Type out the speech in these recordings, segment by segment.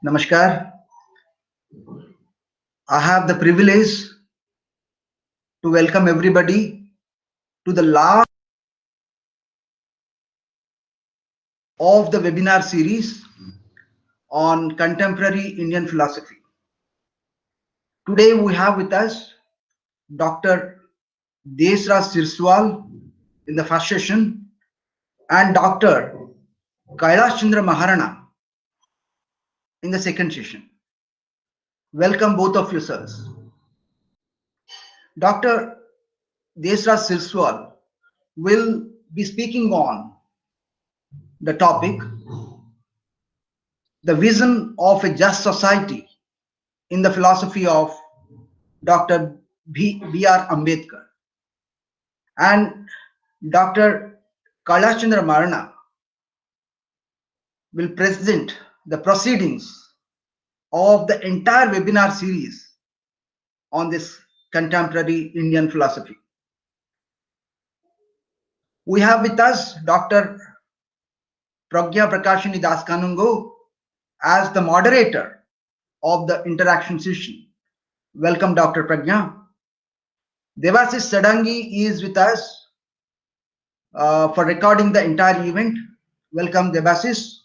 Namaskar. I have the privilege to welcome everybody to the last of the webinar series on contemporary Indian philosophy. Today we have with us Dr. Desraj Sirswal in the first session and Dr. Kailash Chandra Maharana in the second session. Welcome both of you, sirs. Dr. Desraj Sirswal will be speaking on the topic the vision of a just society in the philosophy of Dr. B.R. Ambedkar. And Dr. Kailash Chandra Maharana will present the proceedings of the entire webinar series on this contemporary Indian philosophy. We have with us Dr. Pragya Prakashini Das Kanungo as the moderator of the interaction session. Welcome, Dr. Pragya. Devasis Sadangi is with us for recording the entire event. Welcome, Devasis.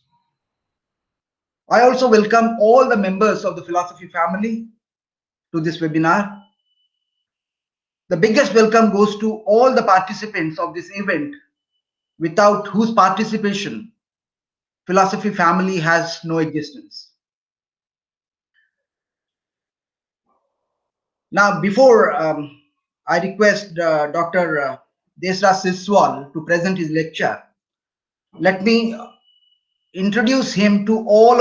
I also welcome all the members of the philosophy family to this webinar. The biggest welcome goes to all the participants of this event, without whose participation philosophy family has no existence. Now, before I request Dr. Desraj Sirswal to present his lecture, let me introduce him to all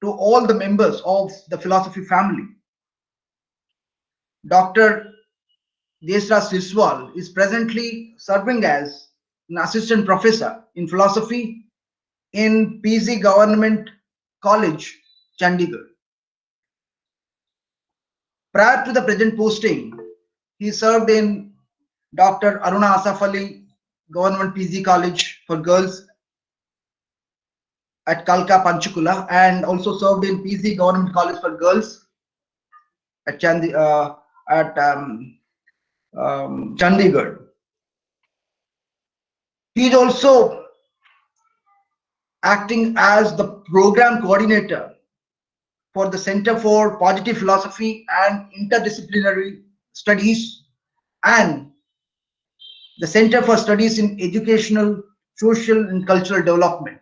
the members of the philosophy family. Dr. Desraj Sirswal is presently serving as an assistant professor in philosophy in PG Government College, Chandigarh. Prior to the present posting, he served in Dr. Aruna Asaf Ali Government PG College for Girls at Kalka, Panchkula, and also served in PG Government College for Girls at Chandigarh. He is also acting as the program coordinator for the Center for Positive Philosophy and Interdisciplinary Studies and the Center for Studies in Educational, Social and Cultural Development.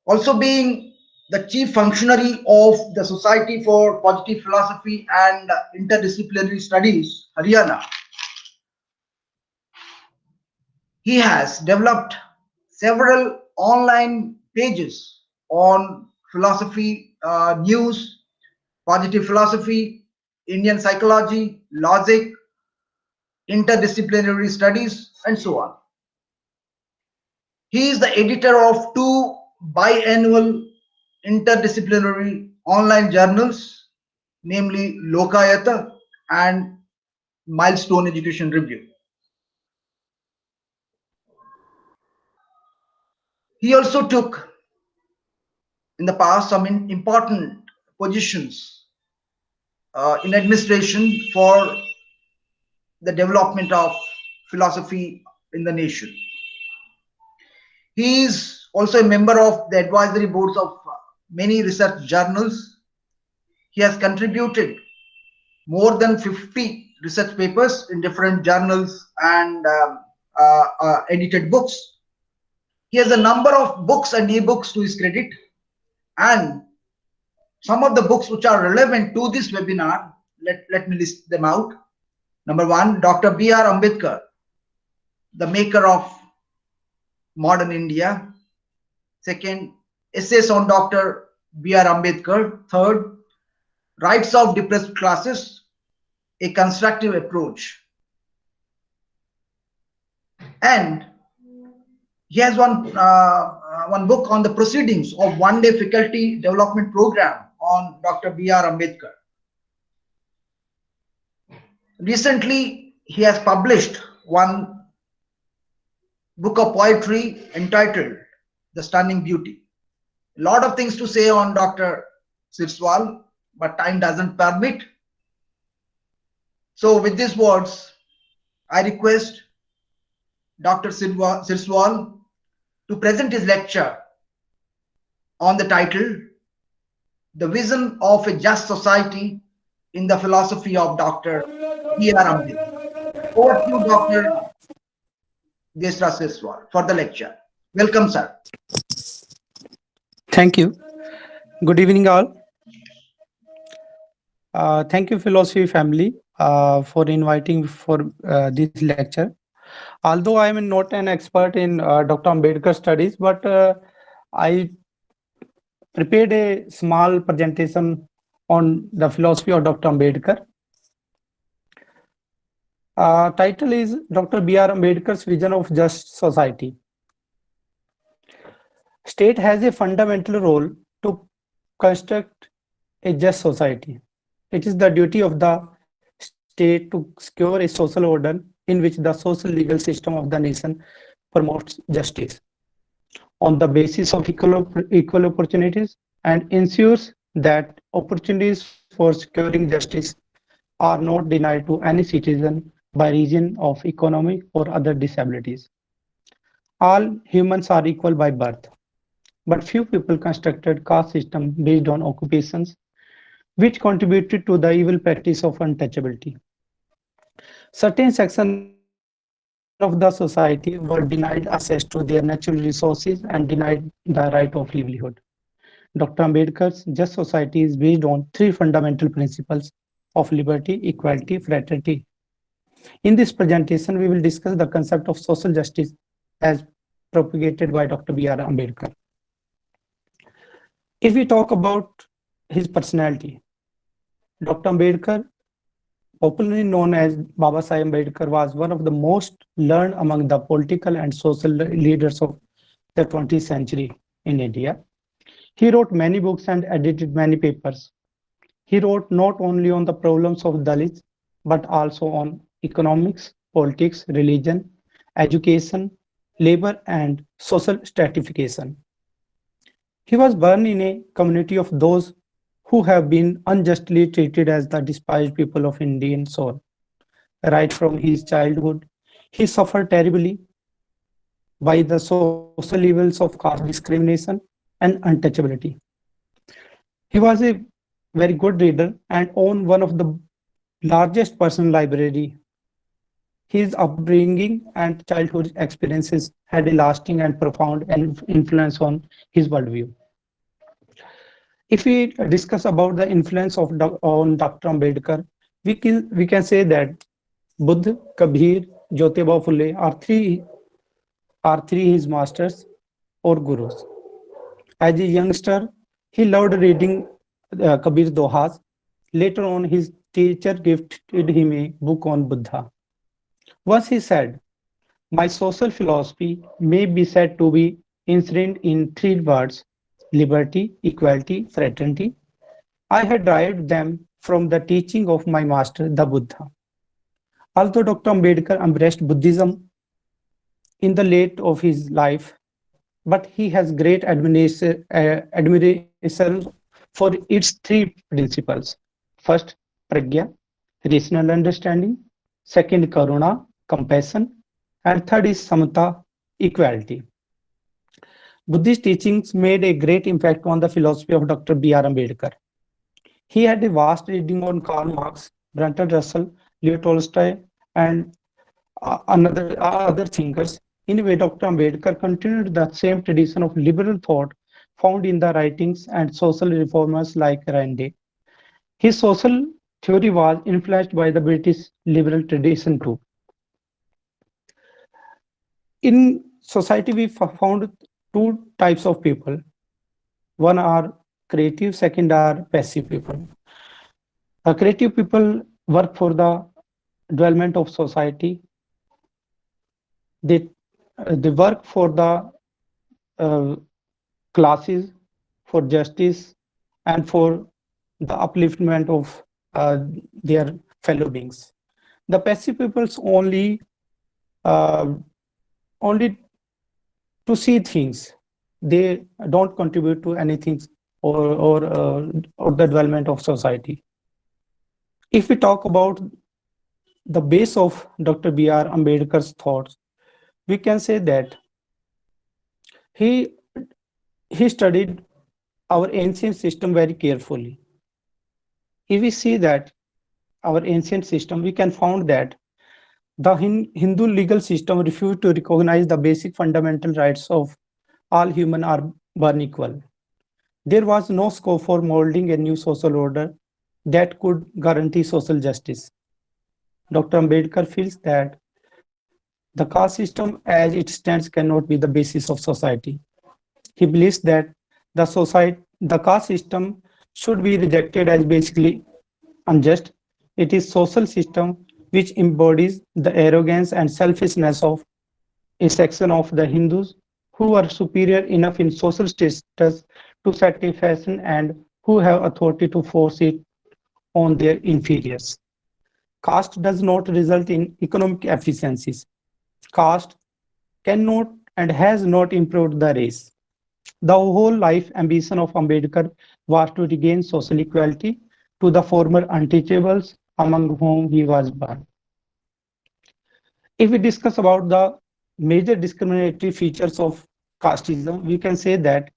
Also being the chief functionary of the Society for Positive Philosophy and Interdisciplinary Studies, Haryana. He has developed several online pages on philosophy news, positive philosophy, Indian psychology, logic, interdisciplinary studies, and so on. He is the editor of two biannual interdisciplinary online journals, namely Lokayata and Milestone Education Review. He also took in the past some important positions in administration for the development of philosophy in the nation. He is also a member of the advisory boards of many research journals. He has contributed more than 50 research papers in different journals and edited books. He has a number of books and ebooks to his credit, and some of the books which are relevant to this webinar, let me list them out. Number one, Dr. B.R. Ambedkar, the maker of modern India. Second, essays on Dr. B.R. Ambedkar. Third, Rights of Depressed Classes, a Constructive Approach. And he has one book on the proceedings of one-day faculty development program on Dr. B.R. Ambedkar. Recently, He has published one book of poetry entitled The Stunning Beauty. A lot of things to say on Dr. Sirswal, but time doesn't permit. So, with these words, I request Dr. Sirswal to present his lecture on the title The Vision of a Just Society in the Philosophy of Dr. B.R. Ambedkar. Over to you, Dr. Desra Sirswal, for the lecture. Welcome, sir. Thank you. Good evening, all. Thank you, Philosophy family, for inviting for this lecture. Although I am not an expert in Dr. Ambedkar studies, but I prepared a small presentation on the philosophy of Dr. Ambedkar. Title is Dr. B.R. Ambedkar's Vision of Just Society. State has a fundamental role to construct a just society. It is the duty of the state to secure a social order in which the social legal system of the nation promotes justice on the basis of equal opportunities and ensures that opportunities for securing justice are not denied to any citizen by reason of economic or other disabilities. All humans are equal by birth, but few people constructed caste system based on occupations which contributed to the evil practice of untouchability. Certain sections of the society were denied access to their natural resources and denied the right of livelihood. Dr. Ambedkar's Just Society is based on three fundamental principles of liberty, equality, fraternity. In this presentation, we will discuss the concept of social justice as propagated by Dr. B.R. Ambedkar. If we talk about his personality, Dr. Ambedkar, popularly known as Baba Saheb Ambedkar, was one of the most learned among the political and social leaders of the 20th century in India. He wrote many books and edited many papers. He wrote not only on the problems of Dalits, but also on economics, politics, religion, education, labor, and social stratification. He was born in a community of those who have been unjustly treated as the despised people of Indian soul. Right from his childhood, he suffered terribly by the social evils of caste discrimination and untouchability. He was a very good reader and owned one of the largest personal library. His upbringing and childhood experiences had a lasting and profound influence on his worldview. If we discuss about the influence of on Dr. Ambedkar, we can say that Buddha, Kabir, Jyotiba Phule are three his masters or gurus. As a youngster, he loved reading Kabir Dohas. Later on, his teacher gifted him a book on Buddha. Once he said, "My social philosophy may be said to be enshrined in three words: liberty, equality, fraternity. I had derived them from the teaching of my master, the Buddha." Although Dr. Ambedkar embraced Buddhism in the late of his life, but he has great admiration for its three principles. First, pragya, rational understanding. Second, karuna, compassion. And third is samata, equality. Buddhist teachings made a great impact on the philosophy of Dr. B.R. Ambedkar. He had a vast reading on Karl Marx, Bertrand Russell, Leo Tolstoy, and other thinkers. In a way, Dr. Ambedkar continued the same tradition of liberal thought found in the writings and social reformers like Rande. His social theory was influenced by the British liberal tradition too. In society, we found two types of people. One are creative, second are passive people. Creative people work for the development of society. They work for the uh, classes, for justice, and for the upliftment of their fellow beings. The passive peoples uh, only to see things. They don't contribute to anything or the development of society. If we talk about the base of Dr. B.R. Ambedkar's thoughts, we can say that he he studied our ancient system very carefully. If we see that our ancient system, we can find that the Hindu legal system refused to recognize the basic fundamental rights of all human are born equal. There was no scope for molding a new social order that could guarantee social justice. Dr. Ambedkar feels that the caste system as it stands cannot be the basis of society. He believes that the caste system should be rejected as basically unjust. It is social system which embodies the arrogance and selfishness of a section of the Hindus who are superior enough in social status to set a fashion and who have authority to force it on their inferiors. Caste does not result in economic efficiencies. Caste cannot and has not improved the race. The whole life ambition of Ambedkar was to regain social equality to the former untouchables among whom he was born. If we discuss about the major discriminatory features of casteism, we can say that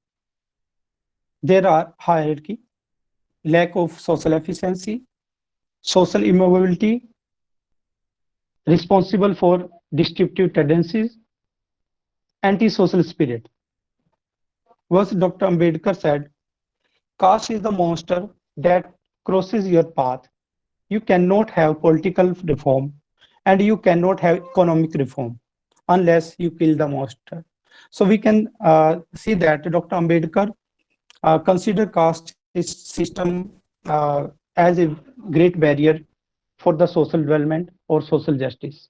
there are hierarchy, lack of social efficiency, social immobility, responsible for destructive tendencies, anti-social spirit. Once Dr. Ambedkar said, caste is the monster that crosses your path. You cannot have political reform and you cannot have economic reform unless you kill the monster. So we can see that Dr. Ambedkar consider system as a great barrier for the social development or social justice.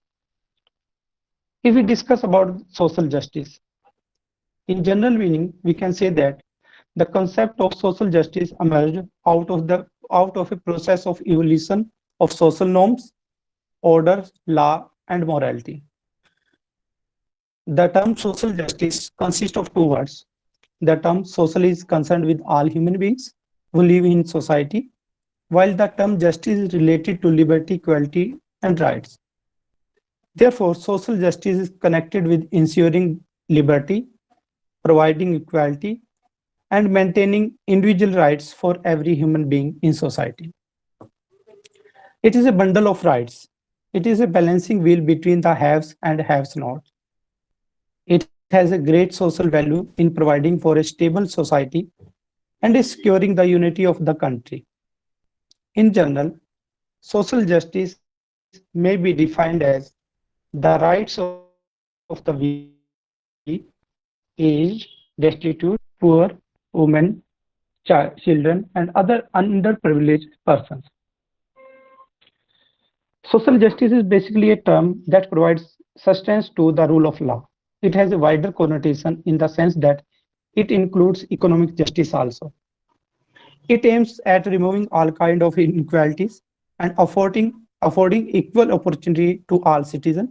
If we discuss about social justice, in general meaning, we can say that the concept of social justice emerged out of a process of evolution of social norms, order, law, and morality. The term social justice consists of two words. The term social is concerned with all human beings who live in society, while the term justice is related to liberty, equality, and rights. Therefore, social justice is connected with ensuring liberty, providing equality, and maintaining individual rights for every human being in society. It is a bundle of rights. It is a balancing wheel between the haves and haves not. It has a great social value in providing for a stable society and is securing the unity of the country. In general, social justice may be defined as the rights of the weak, aged, destitute, poor, women, children, and other underprivileged persons. Social justice is basically a term that provides sustenance to the rule of law. It has a wider connotation in the sense that it includes economic justice also. It aims at removing all kind of inequalities and affording equal opportunity to all citizens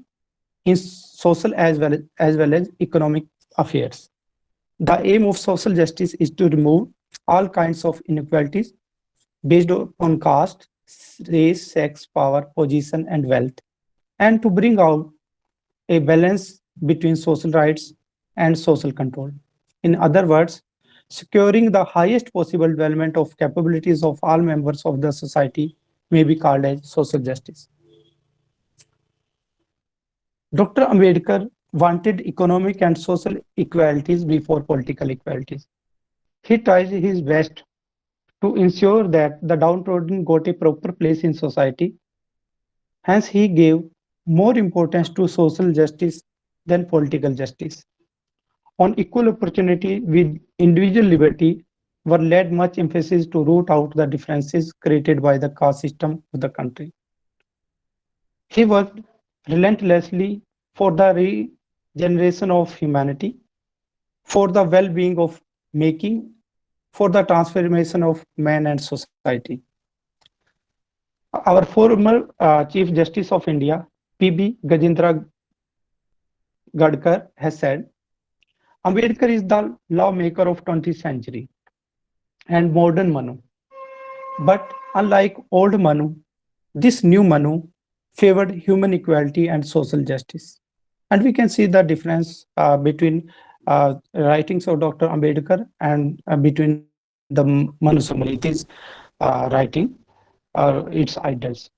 in social as well as economic affairs. The aim of social justice is to remove all kinds of inequalities based on caste, race, sex, power, position, and wealth, and to bring out a balance between social rights and social control. In other words, securing the highest possible development of capabilities of all members of the society may be called as social justice. Dr. Ambedkar wanted economic and social equalities before political equalities. He tried his best to ensure that the downtrodden got a proper place in society. Hence, he gave more importance to social justice than political justice. On equal opportunity with individual liberty were laid much emphasis to root out the differences created by the caste system of the country. He worked relentlessly for the regeneration of humanity, for the well-being of making, for the transformation of man and society. Our former Chief Justice of India, P.B. Gajendra Gadkar, has said, Ambedkar is the lawmaker of 20th century and modern Manu. But unlike old Manu, this new Manu favored human equality and social justice. And we can see the difference between writings of Dr. Ambedkar and between the Manu Samriti's writing or its ideals.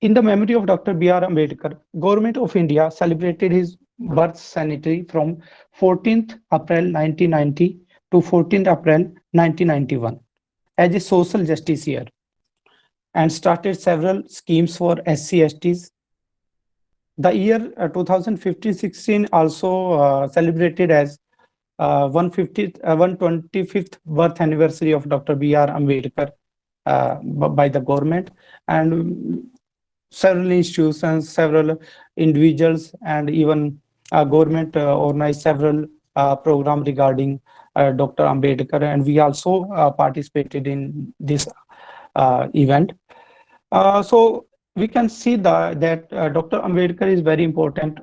In the memory of Dr. B.R. Ambedkar, Government of India celebrated his birth centenary from 14th April 1990 to 14th April 1991 as a social justice year and started several schemes for SC/STs. The year 2015-16 also celebrated as 125th birth anniversary of Dr. B.R. Ambedkar by the government, and several institutions, several individuals, and even government organized several program regarding Dr. Ambedkar, and we also participated in this event. So we can see that Dr. Ambedkar is very important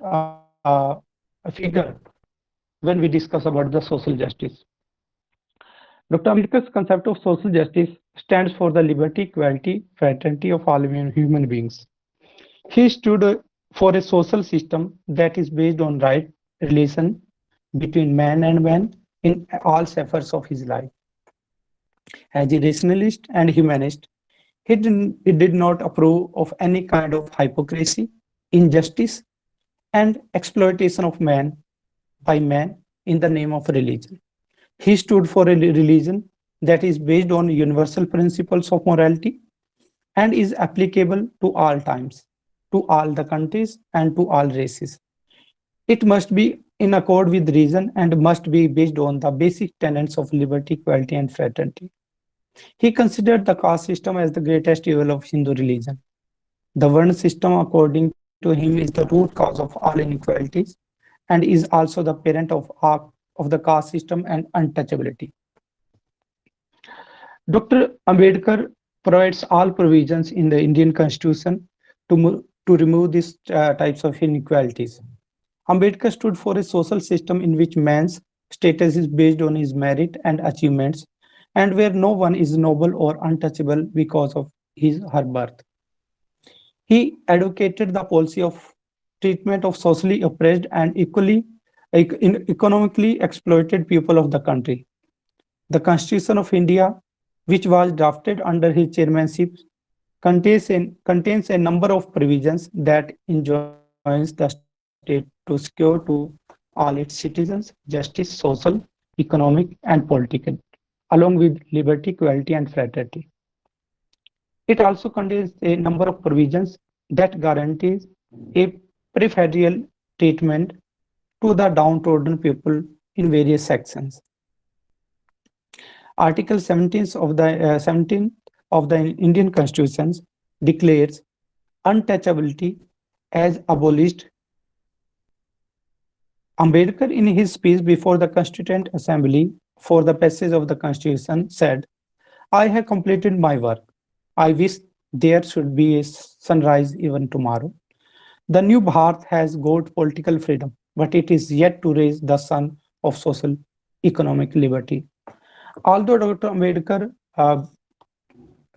figure when we discuss about the social justice. Dr. Ambedkar's concept of social justice stands for the liberty, equality, fraternity of all human beings. He stood for a social system that is based on right relation between man and man in all spheres of his life. As a rationalist and humanist, he did not approve of any kind of hypocrisy, injustice, and exploitation of man by man in the name of religion. He stood for a religion that is based on universal principles of morality and is applicable to all times, to all the countries, and to all races. It must be in accord with reason and must be based on the basic tenets of liberty, equality, and fraternity. He considered the caste system as the greatest evil of Hindu religion. The Varna system, according to him, is the root cause of all inequalities and is also the parent of the caste system and untouchability. Dr. Ambedkar provides all provisions in the Indian Constitution to remove these types of inequalities. Ambedkar stood for a social system in which man's status is based on his merit and achievements, and where no one is noble or untouchable because of his her birth. He advocated the policy of treatment of socially oppressed and economically exploited people of the country. The Constitution of India, which was drafted under his chairmanship, contains a number of provisions that enjoins the state to secure to all its citizens justice, social, economic, and political, along with liberty, equality, and fraternity. It also contains a number of provisions that guarantees a preferential treatment to the downtrodden people in various sections. Article 17 of the Indian Constitution declares untouchability as abolished. Ambedkar, in his speech before the Constituent Assembly for the passage of the Constitution, said, I have completed my work. I wish there should be a sunrise even tomorrow. The new Bharat has got political freedom, but it is yet to raise the sun of social economic liberty. Although Dr. Ambedkar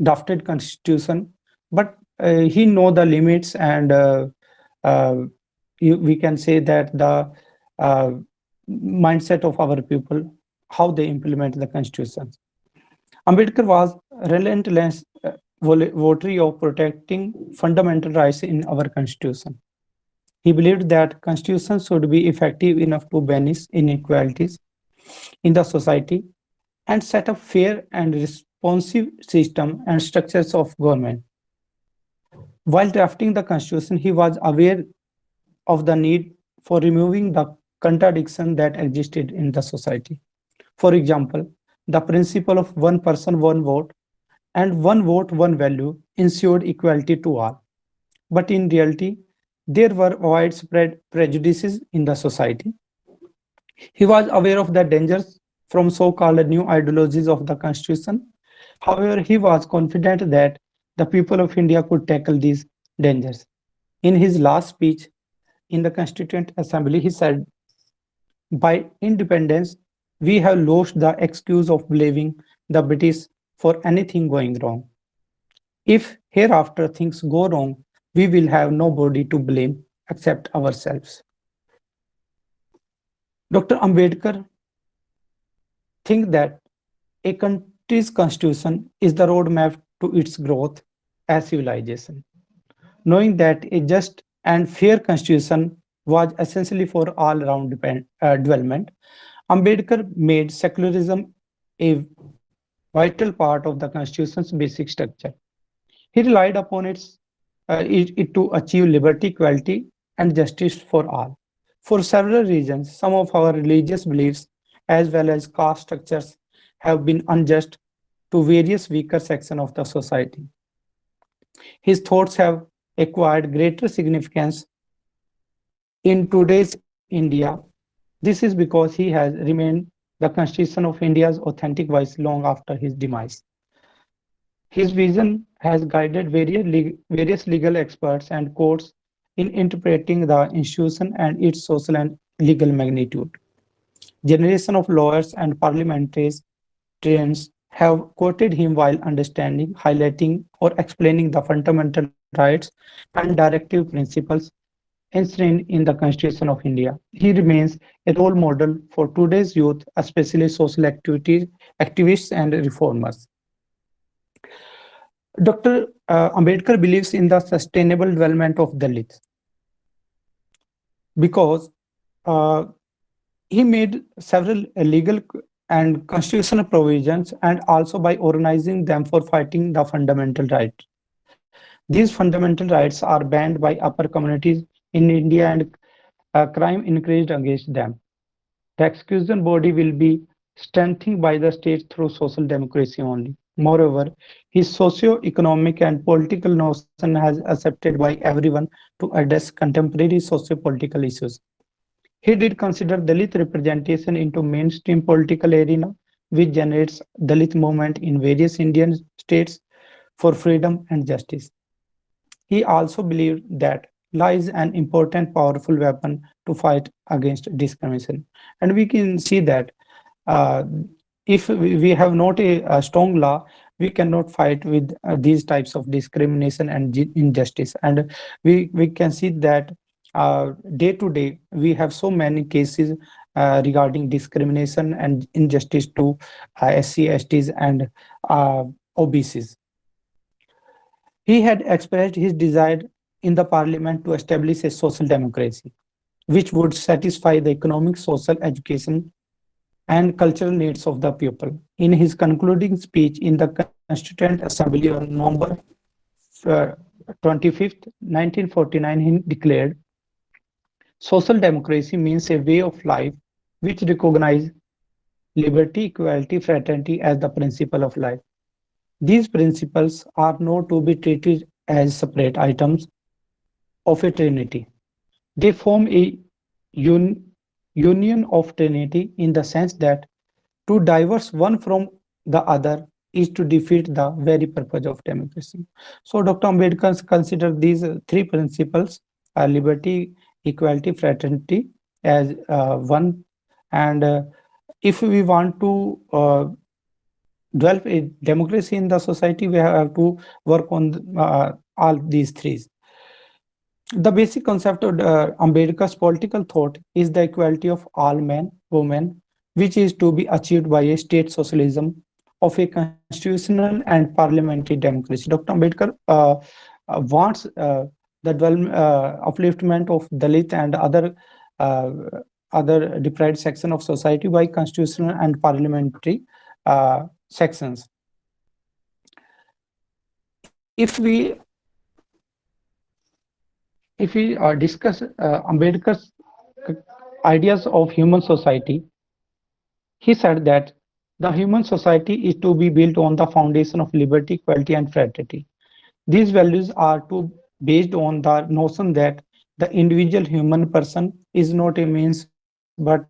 drafted constitution, but he know the limits, and we can say that the mindset of our people, how they implement the constitution. Ambedkar was relentless votary of protecting fundamental rights in our constitution. He believed that constitution should be effective enough to banish inequalities in the society and set up fair and responsive system and structures of government. While drafting the constitution, he was aware of the need for removing the contradiction that existed in the society. For example, the principle of one person, one vote, and one vote, one value ensured equality to all. But in reality, there were widespread prejudices in the society. He was aware of the dangers from so-called new ideologies of the constitution However, he was confident that the people of India could tackle these dangers. In his last speech in the Constituent Assembly, he said, by independence, we have lost the excuse of blaming the British for anything going wrong. If hereafter things go wrong, we will have nobody to blame except ourselves. Dr. Ambedkar think that a country's constitution is the roadmap to its growth as civilization. Knowing that a just and fair constitution was essentially for all-round development, Ambedkar made secularism a vital part of the constitution's basic structure. He relied upon it to achieve liberty, equality, and justice for all. For several reasons, some of our religious beliefs, as well as caste structures, have been unjust to various weaker sections of the society. His thoughts have acquired greater significance in today's India. This is because he has remained the Constitution of India's authentic voice long after his demise. His vision has guided various legal experts and courts in interpreting the institution and its social and legal magnitude. Generation of lawyers and parliamentarians have quoted him while understanding, highlighting, or explaining the fundamental rights and directive principles enshrined in the Constitution of India. He remains a role model for today's youth, especially activists and reformers. Dr. Ambedkar believes in the sustainable development of Dalits because uh, he made several legal and constitutional provisions and also by organizing them for fighting the fundamental rights. These fundamental rights are banned by upper communities in India and crime increased against them. The execution body will be strengthened by the state through social democracy only. Moreover, his socio-economic and political notion has accepted by everyone to address contemporary socio-political issues. He did consider Dalit representation into mainstream political arena, which generates Dalit movement in various Indian states for freedom and justice. He also believed that law is an important, powerful weapon to fight against discrimination. And we can see that uh, if we have not a strong law, we cannot fight with these types of discrimination and injustice. And we can see that day to day, we have so many cases regarding discrimination and injustice to SC, STs, and OBCs. He had expressed his desire in the parliament to establish a social democracy, which would satisfy the economic, social, education, and cultural needs of the people. In his concluding speech in the Constituent Assembly on November uh, 25th, 1949, he declared, social democracy means a way of life which recognizes liberty, equality, fraternity as the principle of life. These principles are not to be treated as separate items of a trinity. They form a un- union of trinity in the sense that to diverse one from the other is to defeat the very purpose of democracy. So Dr. Ambedkar considered these three principles, liberty, equality, fraternity, as one. And if we want to develop a democracy in the society, we have to work on all these three. The basic concept of Ambedkar's political thought is the equality of all men, women, which is to be achieved by a state socialism of a constitutional and parliamentary democracy. Dr. Ambedkar wants the upliftment of Dalit and uh, other deprived section of society by constitutional and parliamentary sections. If we discuss Ambedkar's ideas of human society, he said that the human society is to be built on the foundation of liberty, equality, and fraternity. These values are to based on the notion that the individual human person is not a means but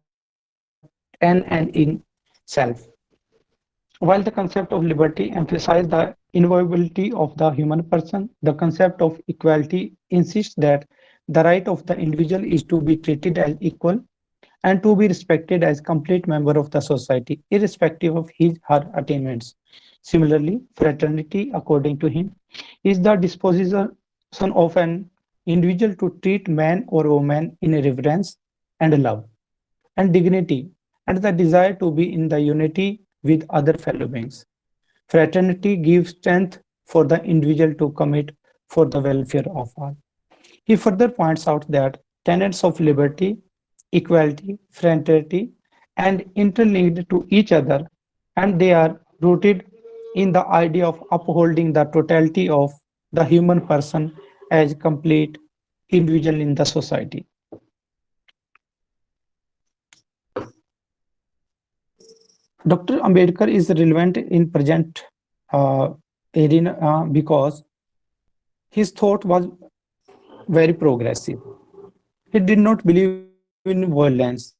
an end in self. While the concept of liberty emphasizes the inviolability of the human person, the concept of equality insists that the right of the individual is to be treated as equal and to be respected as complete member of the society, irrespective of his her attainments. Similarly, fraternity, according to him, is the disposition of an individual to treat man or woman in reverence and love and dignity, and the desire to be in the unity with other fellow beings. Fraternity gives strength for the individual to commit for the welfare of all. He further points out that tenets of liberty, equality, fraternity, and interlinked to each other, and they are rooted in the idea of upholding the totality of the human person as complete individual in the society. Dr. Ambedkar is relevant in present uh, arena because his thought was very progressive. He did not believe in violence.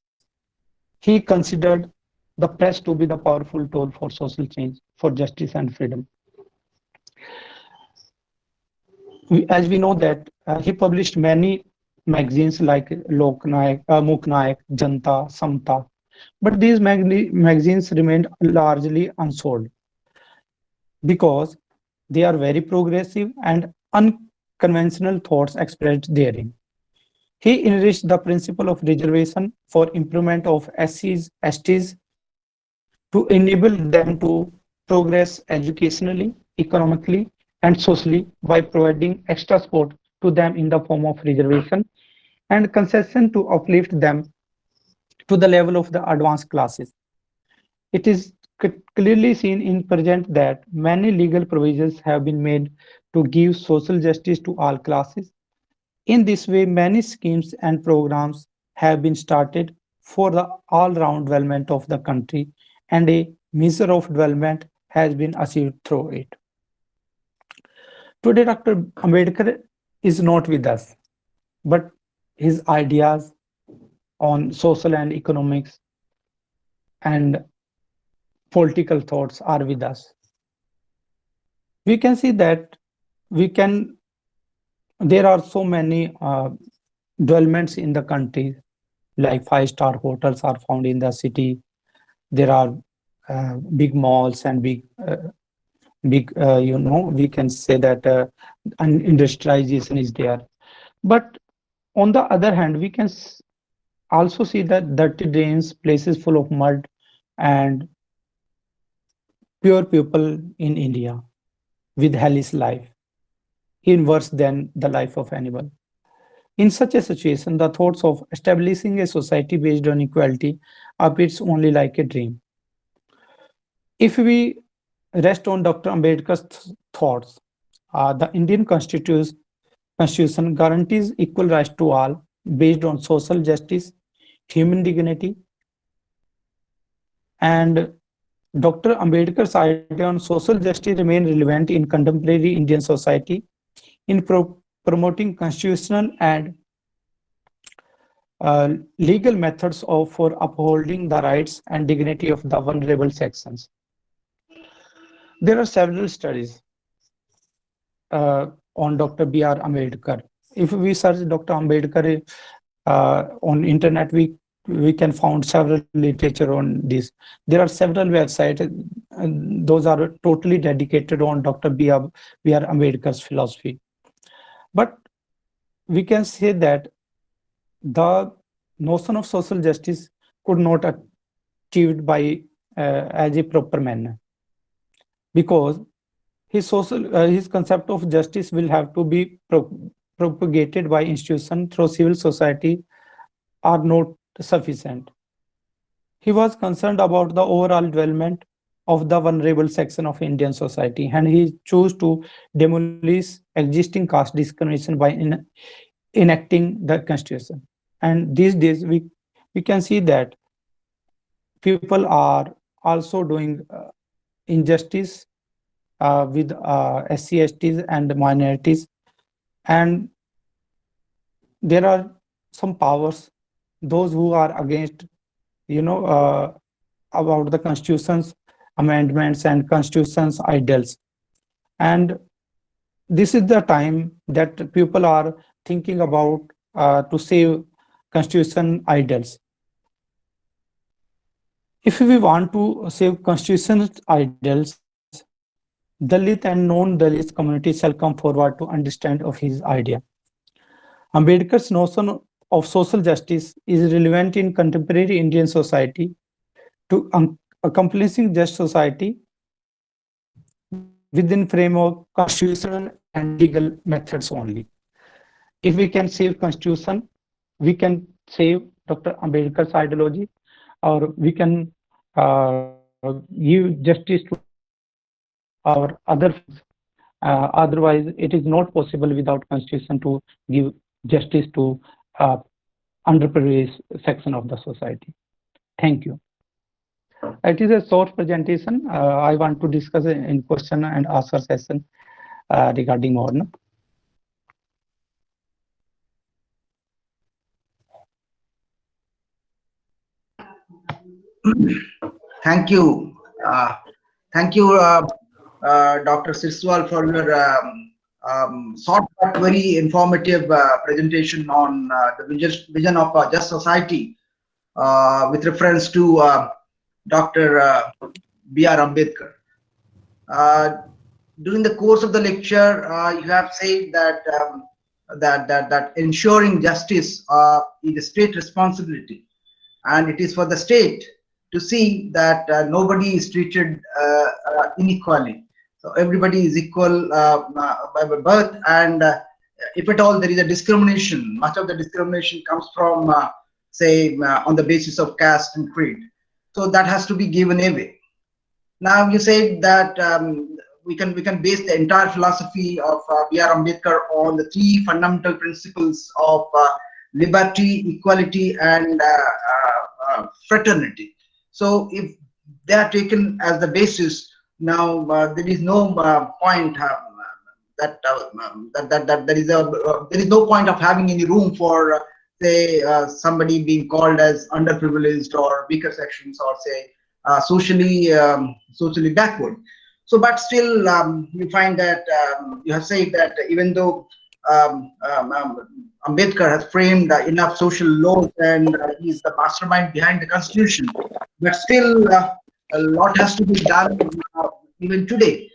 He considered the press to be the powerful tool for social change, for justice and freedom. As we know that he published many magazines like Loknayak, Muknayak, Janta, Samta, but these magazines remained largely unsold because they are very progressive and unconventional thoughts expressed therein. He enriched the principle of reservation for improvement of SCs, STs to enable them to progress educationally, economically, and socially by providing extra support to them in the form of reservation and concession to uplift them to the level of the advanced classes. It is clearly seen in present that many legal provisions have been made to give social justice to all classes. In this way, many schemes and programs have been started for the all-round development of the country, and a measure of development has been achieved through it. Today, Dr. Ambedkar is not with us, but his ideas on social and economics and political thoughts are with us. We can see that we can there are so many developments in the country, like five-star hotels are found in the city. There are big malls and we can say that industrialization is there. But on the other hand, we can also see that dirty drains, places full of mud, and poor people in India with hellish life, in worse than the life of animal. In such a situation, the thoughts of establishing a society based on equality appears only like a dream. If we rest on Dr. Ambedkar's thoughts, the Indian Constitution guarantees equal rights to all based on social justice, human dignity, and Dr. Ambedkar's idea on social justice remain relevant in contemporary Indian society in promoting constitutional and legal methods for upholding the rights and dignity of the vulnerable sections. There are several studies on Dr. B.R. Ambedkar. If we search Dr. Ambedkar on internet, we can find several literature on this. There are several websites, those are totally dedicated on Dr. B.R. Ambedkar's philosophy. But we can say that the notion of social justice could not achieved by as a proper manner, because his concept of justice will have to be propagated by institution through civil society are not sufficient. He was concerned about the overall development of the vulnerable section of Indian society, and he chose to demolish existing caste discrimination by enacting the constitution. And these days we can see that people are also doing injustice with SC, STs and minorities, and there are some powers, those who are against, about the constitutions, amendments and constitution's ideals. And this is the time that people are thinking about to save constitution ideals. If we want to save constitution ideals, Dalit and non-Dalit communities shall come forward to understand of his idea. Ambedkar's notion of social justice is relevant in contemporary Indian society to accomplishing just society within framework constitutional and legal methods only. If we can save constitution, we can save Dr. Ambedkar's ideology, or we can give justice to our other. Otherwise, it is not possible without constitution to give justice to underprivileged section of the society. Thank you. It is a short presentation. I want to discuss in question and answer session regarding Morna. Thank you. Thank you, Dr. Sirswal, for your short but very informative presentation on the vision of a just society with reference to Dr. B.R. Ambedkar. During the course of the lecture, you have said that that ensuring justice is a state responsibility, and it is for the state to see that nobody is treated unequally. So everybody is equal by birth, and if at all there is a discrimination, much of the discrimination comes from, say, on the basis of caste and creed. So that has to be given away. Now you said that we can base the entire philosophy of B.R. Ambedkar on the three fundamental principles of liberty, equality, and fraternity. So if they are taken as the basis, now there is no point there is no point of having any room for say somebody being called as underprivileged or weaker sections, or say socially backward. So, but still, you find that you have said that even though Ambedkar has framed enough social laws and he is the mastermind behind the constitution, but still a lot has to be done even today,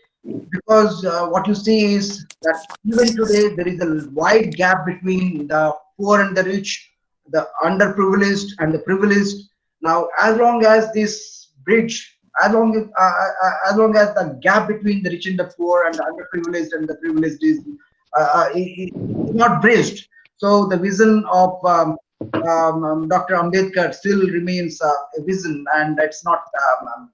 because what you see is that even today there is a wide gap between the poor and the rich, the underprivileged and the privileged. Now, as long as this bridge, as long as the gap between the rich and the poor and the underprivileged and the privileged is not bridged, so the vision of Dr. Ambedkar still remains a vision, and it's not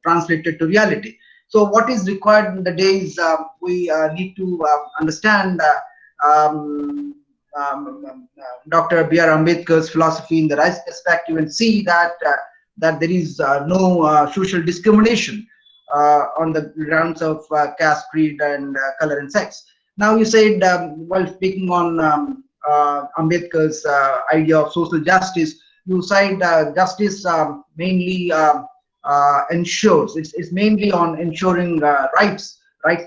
translated to reality. So what is required in the days, we need to understand Dr. B.R. Ambedkar's philosophy in the right perspective and see that that there is no social discrimination on the grounds of caste, creed, and color and sex. Now you said, while speaking on Ambedkar's idea of social justice, you said justice mainly ensures, it's mainly on ensuring rights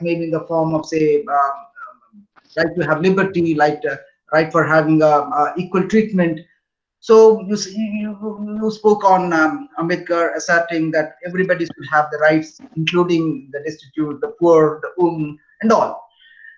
maybe in the form of, say, right to have liberty, like right for having equal treatment. So you spoke on Ambedkar asserting that everybody should have the rights, including the destitute, the poor, the women, and all.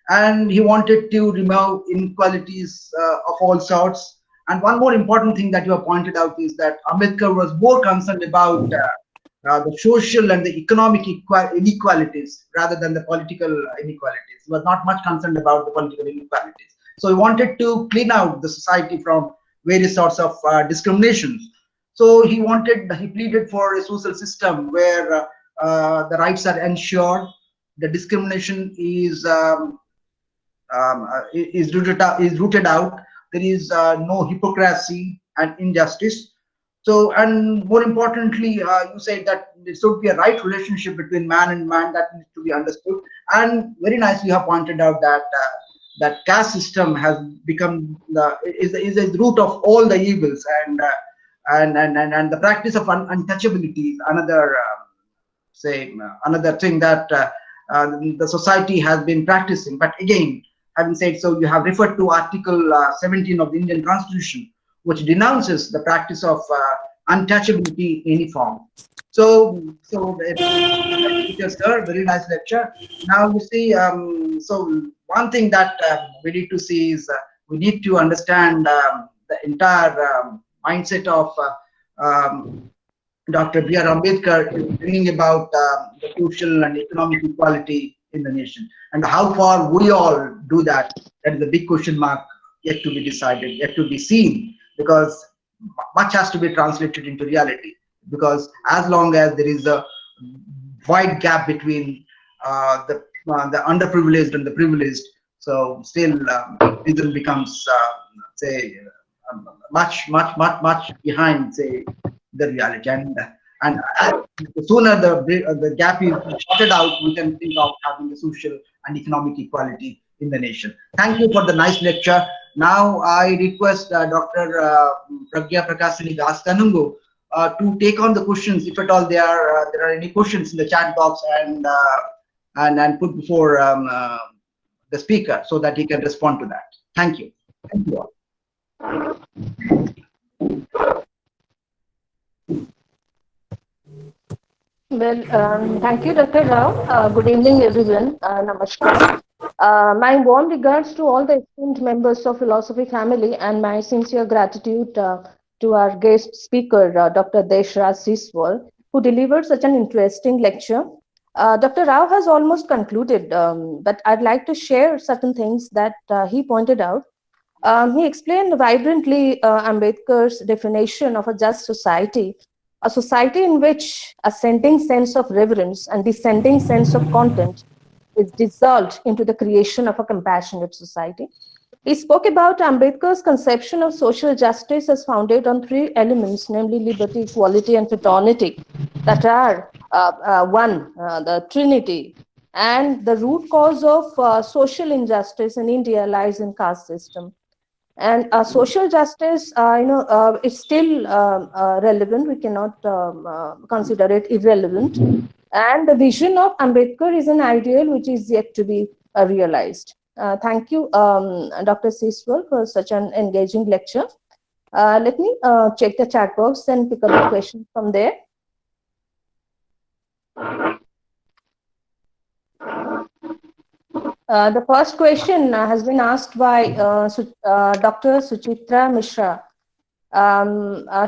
And he wanted to remove inequalities of all sorts. And one more important thing that you have pointed out is that Ambedkar was more concerned about the social and the economic inequalities rather than the political inequalities. He was not much concerned about the political inequalities. So he wanted to clean out the society from various sorts of discriminations. So he pleaded for a social system where the rights are ensured, the discrimination is rooted out, there is no hypocrisy and injustice. So, and more importantly, you said that there should be a right relationship between man and man that needs to be understood. And very nicely you have pointed out that that caste system has become is the root of all the evils, and the practice of untouchability is another say another thing that the society has been practicing. But again, having said so, you have referred to Article 17 of the Indian Constitution, which denounces the practice of untouchability in any form. So teacher, sir, very nice lecture. Now you see, so one thing that we need to see is we need to understand the entire mindset of Dr. B.R. Ambedkar is bringing about the social and economic equality in the nation. And how far we all do that, that is a big question mark yet to be decided, yet to be seen, because much has to be translated into reality. Because as long as there is a wide gap between the underprivileged and the privileged, so still reason becomes say much behind, say, the reality. And the sooner the gap is sorted out, we can think of having a social and economic equality in the nation. Thank you for the nice lecture. Now I request Dr. Pragya Prakasini Das Kanungo to take on the questions, if at all there are any questions in the chat box, and put before the speaker so that he can respond to that. Thank you. Thank you all. Well, thank you, Dr. Rao. Good evening, everyone. Namaskar. My warm regards to all the esteemed members of Philosophy family, and my sincere gratitude to our guest speaker, Dr. Deshraj Siswal, who delivered such an interesting lecture. Dr. Rao has almost concluded, but I'd like to share certain things that he pointed out. He explained vibrantly Ambedkar's definition of a just society, a society in which ascending sense of reverence and descending sense of content is dissolved into the creation of a compassionate society. He spoke about Ambedkar's conception of social justice as founded on three elements, namely liberty, equality, and fraternity, that are the Trinity. And the root cause of social injustice in India lies in caste system. And social justice, is still relevant. We cannot consider it irrelevant. And the vision of Ambedkar is an ideal which is yet to be realized. Thank you, Dr. Siswal, for such an engaging lecture. Let me check the chat box and pick up the question from there. The first question has been asked by Dr. Suchitra Mishra.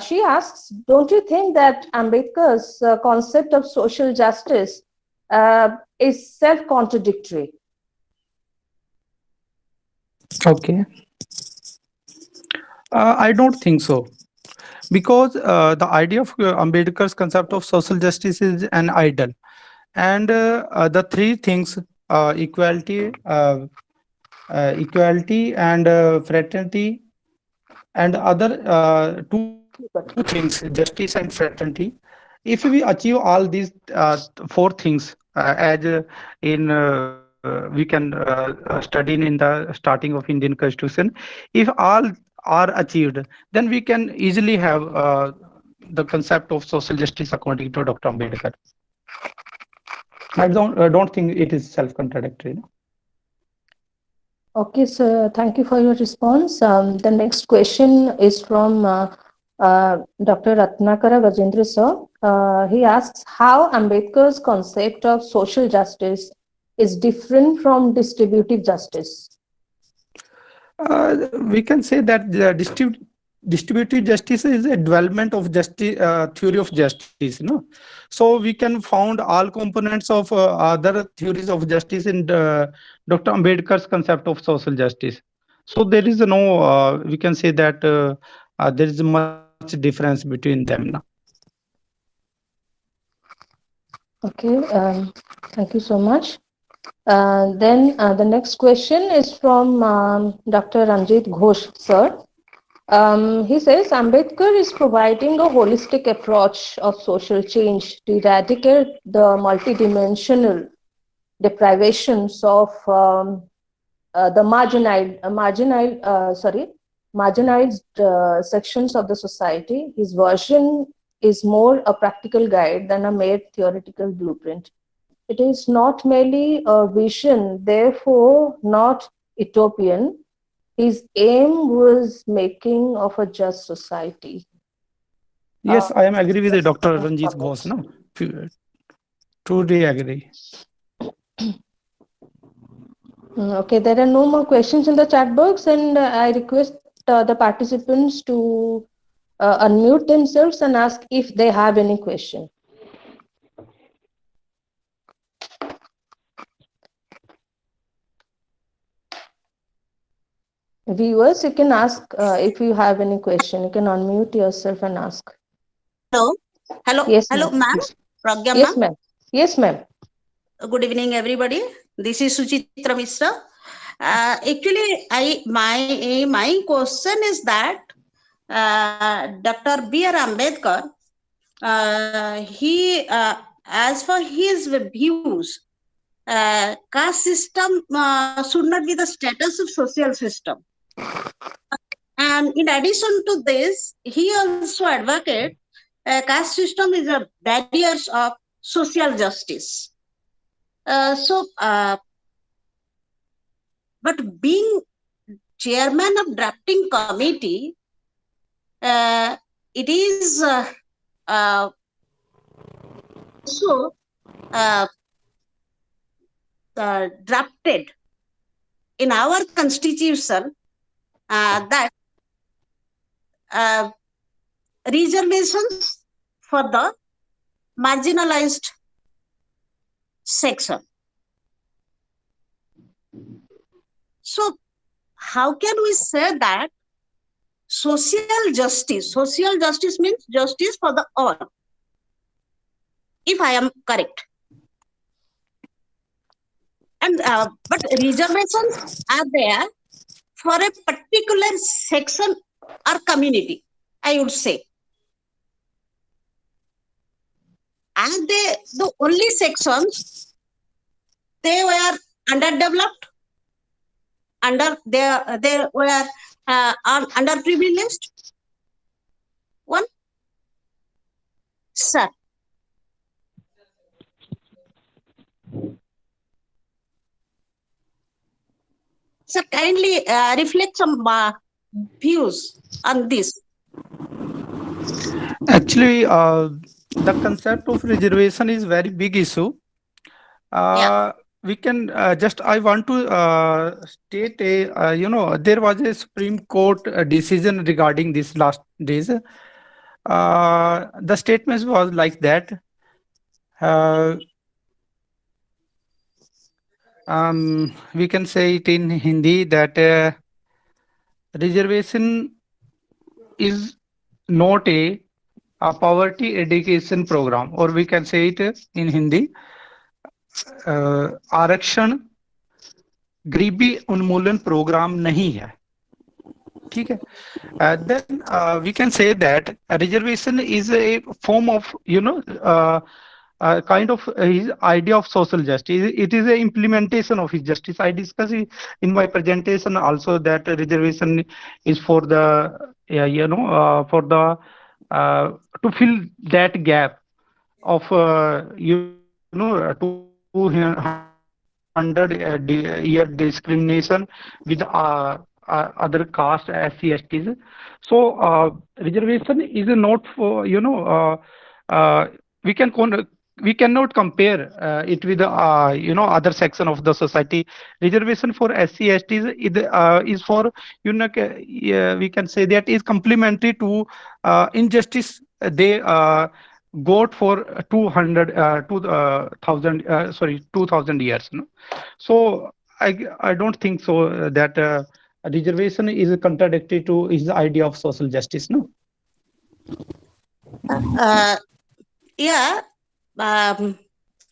She asks, don't you think that Ambedkar's concept of social justice is self-contradictory? Okay. I don't think so, because the idea of Ambedkar's concept of social justice is an ideal, and the three things, equality, equality and fraternity, and other two things, justice and fraternity. If we achieve all these four things, as we can study in the starting of Indian Constitution, if all are achieved, then we can easily have the concept of social justice according to Dr. Ambedkar. I don't think it is self-contradictory. Okay, so thank you for your response. The next question is from Dr. Ratnakara Gajendra sir. He asks how Ambedkar's concept of social justice is different from distributive justice. We can say that the distributive justice is a development of justice, theory of justice, so we can found all components of other theories of justice in Dr. Ambedkar's concept of social justice. So there is no we can say that there is much difference between them now. Okay, thank you so much. Then the next question is from Dr. Ranjit Ghosh sir. He says Ambedkar is providing a holistic approach of social change to eradicate the multidimensional deprivations of the marginalized sections of the society. His version is more a practical guide than a mere theoretical blueprint. It is not merely a vision, therefore not utopian. His aim was making of a just society. Yes, I am agree with Dr. Ranjit Ghosh. No, truly agree. Okay, there are no more questions in the chat box, and I request the participants to unmute themselves and ask if they have any question. Viewers, you can ask if you have any question. You can unmute yourself and ask. Hello, Yes, hello, ma'am. Pragya, yes, ma'am. ma'am. Yes, ma'am. Good evening, everybody. This is Suchitra Mishra. Actually, my question is that Dr. B.R. Ambedkar, as for his views, caste system should not be the status of social system. And in addition to this, he also advocates caste system is a barriers of social justice. But being chairman of drafting committee, it is also drafted in our constitution that reservations for the marginalized section. So how can we say that social justice means justice for the all, if I am correct? And but reservations are there for a particular section or community, I would say. And the only sections, they were underdeveloped, they were underprivileged. One, sir. So kindly reflect some views on this. Actually, the concept of reservation is very big issue. We can I want to state there was a Supreme Court decision regarding this last days. The statement was like that. We can say it in Hindi that reservation is not a poverty education program, or we can say it in Hindi, आरक्षण गरीबी उन्मूलन programme नहीं है. ठीक है. Then we can say that reservation is a form of kind of his idea of social justice. It is a implementation of his justice. I discussed in my presentation also that reservation is for the for the to fill that gap of 200-year discrimination with other caste, SC, STs. So reservation is not for we cannot compare it with other section of the society. Reservation for SC, STs is for we can say that is complementary to injustice they got for 2000 years. No? So I don't think so that reservation is contradictory to his idea of social justice. No.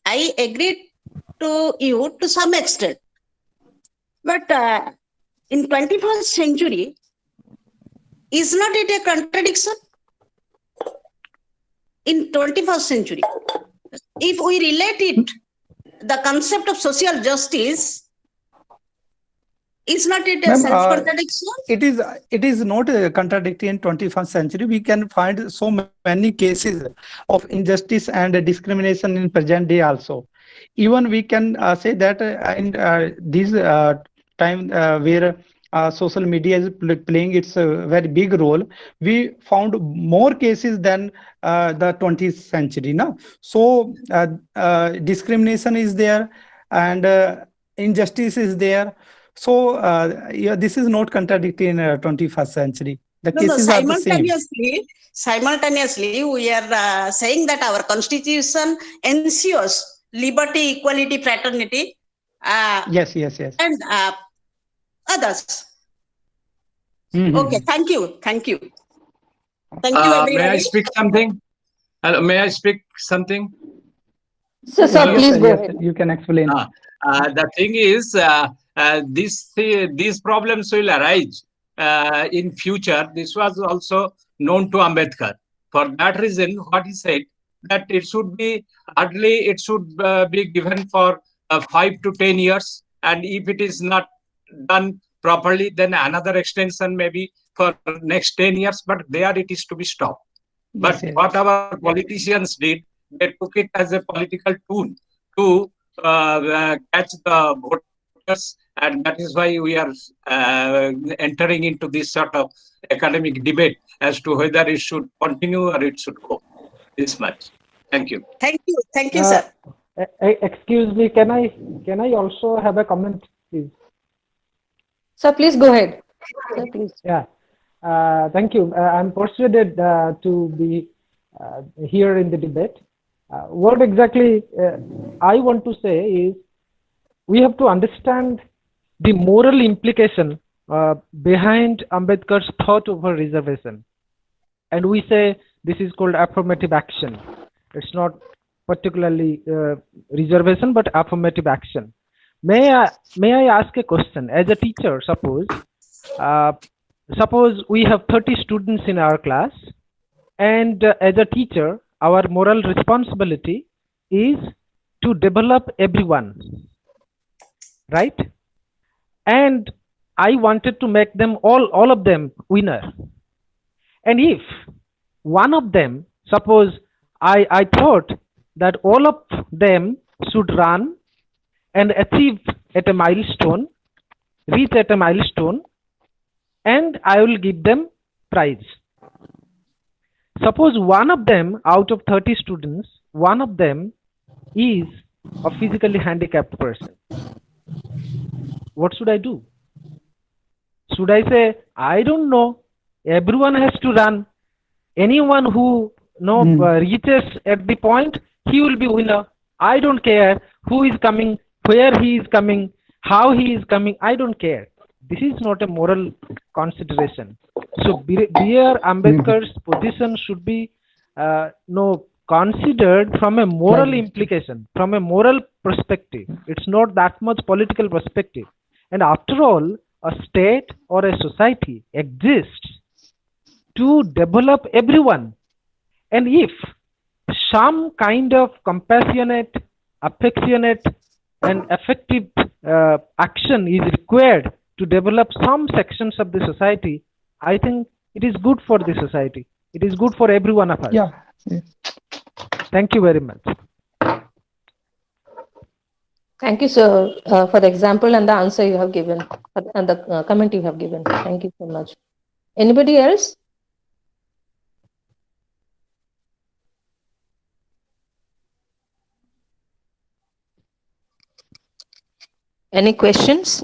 I agree to you to some extent, but in 21st century, is not it a contradiction? In 21st century, if we relate it, the concept of social justice Is not it a Ma'am, self-contradiction? it is not contradictory in 21st century. We can find so many cases of injustice and discrimination in present day also. Even we can say that in this time where social media is playing its very big role, we found more cases than the 20th century. No, so discrimination is there, and injustice is there. So yeah, this is not contradictory in 21st century. The No, cases are the same. simultaneously, we are saying that our constitution ensures liberty, equality, fraternity, Yes. and others. Mhm. Okay, thank you. Thank you, May I everybody. speak something? Hello, may I speak something? So, sir, Hello. please go Yes, ahead. you can explain. The thing is, these problems will arise in future. This was also known to Ambedkar. For that reason, what he said, that it should be hardly it should be given for 5 to 10 years, and if it is not done properly, then another extension maybe for next 10 years. But there it is to be stopped. But Yes. what our politicians did, they took it as a political tool to catch the voters, and that is why we are entering into this sort of academic debate as to whether it should continue or it should go. This much. Thank you. Thank you, sir. Excuse me, can I also have a comment, please? Sir, please go ahead. Sir, please. Yeah. Thank you. I'm persuaded to be here in the debate. What exactly I want to say is we have to understand the moral implication behind Ambedkar's thought over reservation. And we say this is called affirmative action. It's not particularly reservation, but affirmative action. May I ask a question? As a teacher, suppose we have 30 students in our class, and as a teacher, our moral responsibility is to develop everyone, right? And I wanted to make them all of them winner. And if one of them, suppose I thought that all of them should run and achieve at a milestone, reach at a milestone, and I will give them prize. Suppose one of them out of 30 students, one of them is a physically handicapped person. What should I do? Should I say, I don't know, everyone has to run. Anyone who reaches at the point, he will be winner. I don't care who is coming, where he is coming, how he is coming. I don't care. This is not a moral consideration. So dear Ambedkar's position should be considered from a moral implication, from a moral perspective. It's not that much political perspective. And after all, a state or a society exists to develop everyone. And if some kind of compassionate, affectionate, and effective action is required to develop some sections of the society, I think it is good for the society. It is good for every one of us. Yeah. Thank you very much. Thank you, sir, for the example and the answer you have given, and the comment you have given. Thank you so much. Anybody else? Any questions?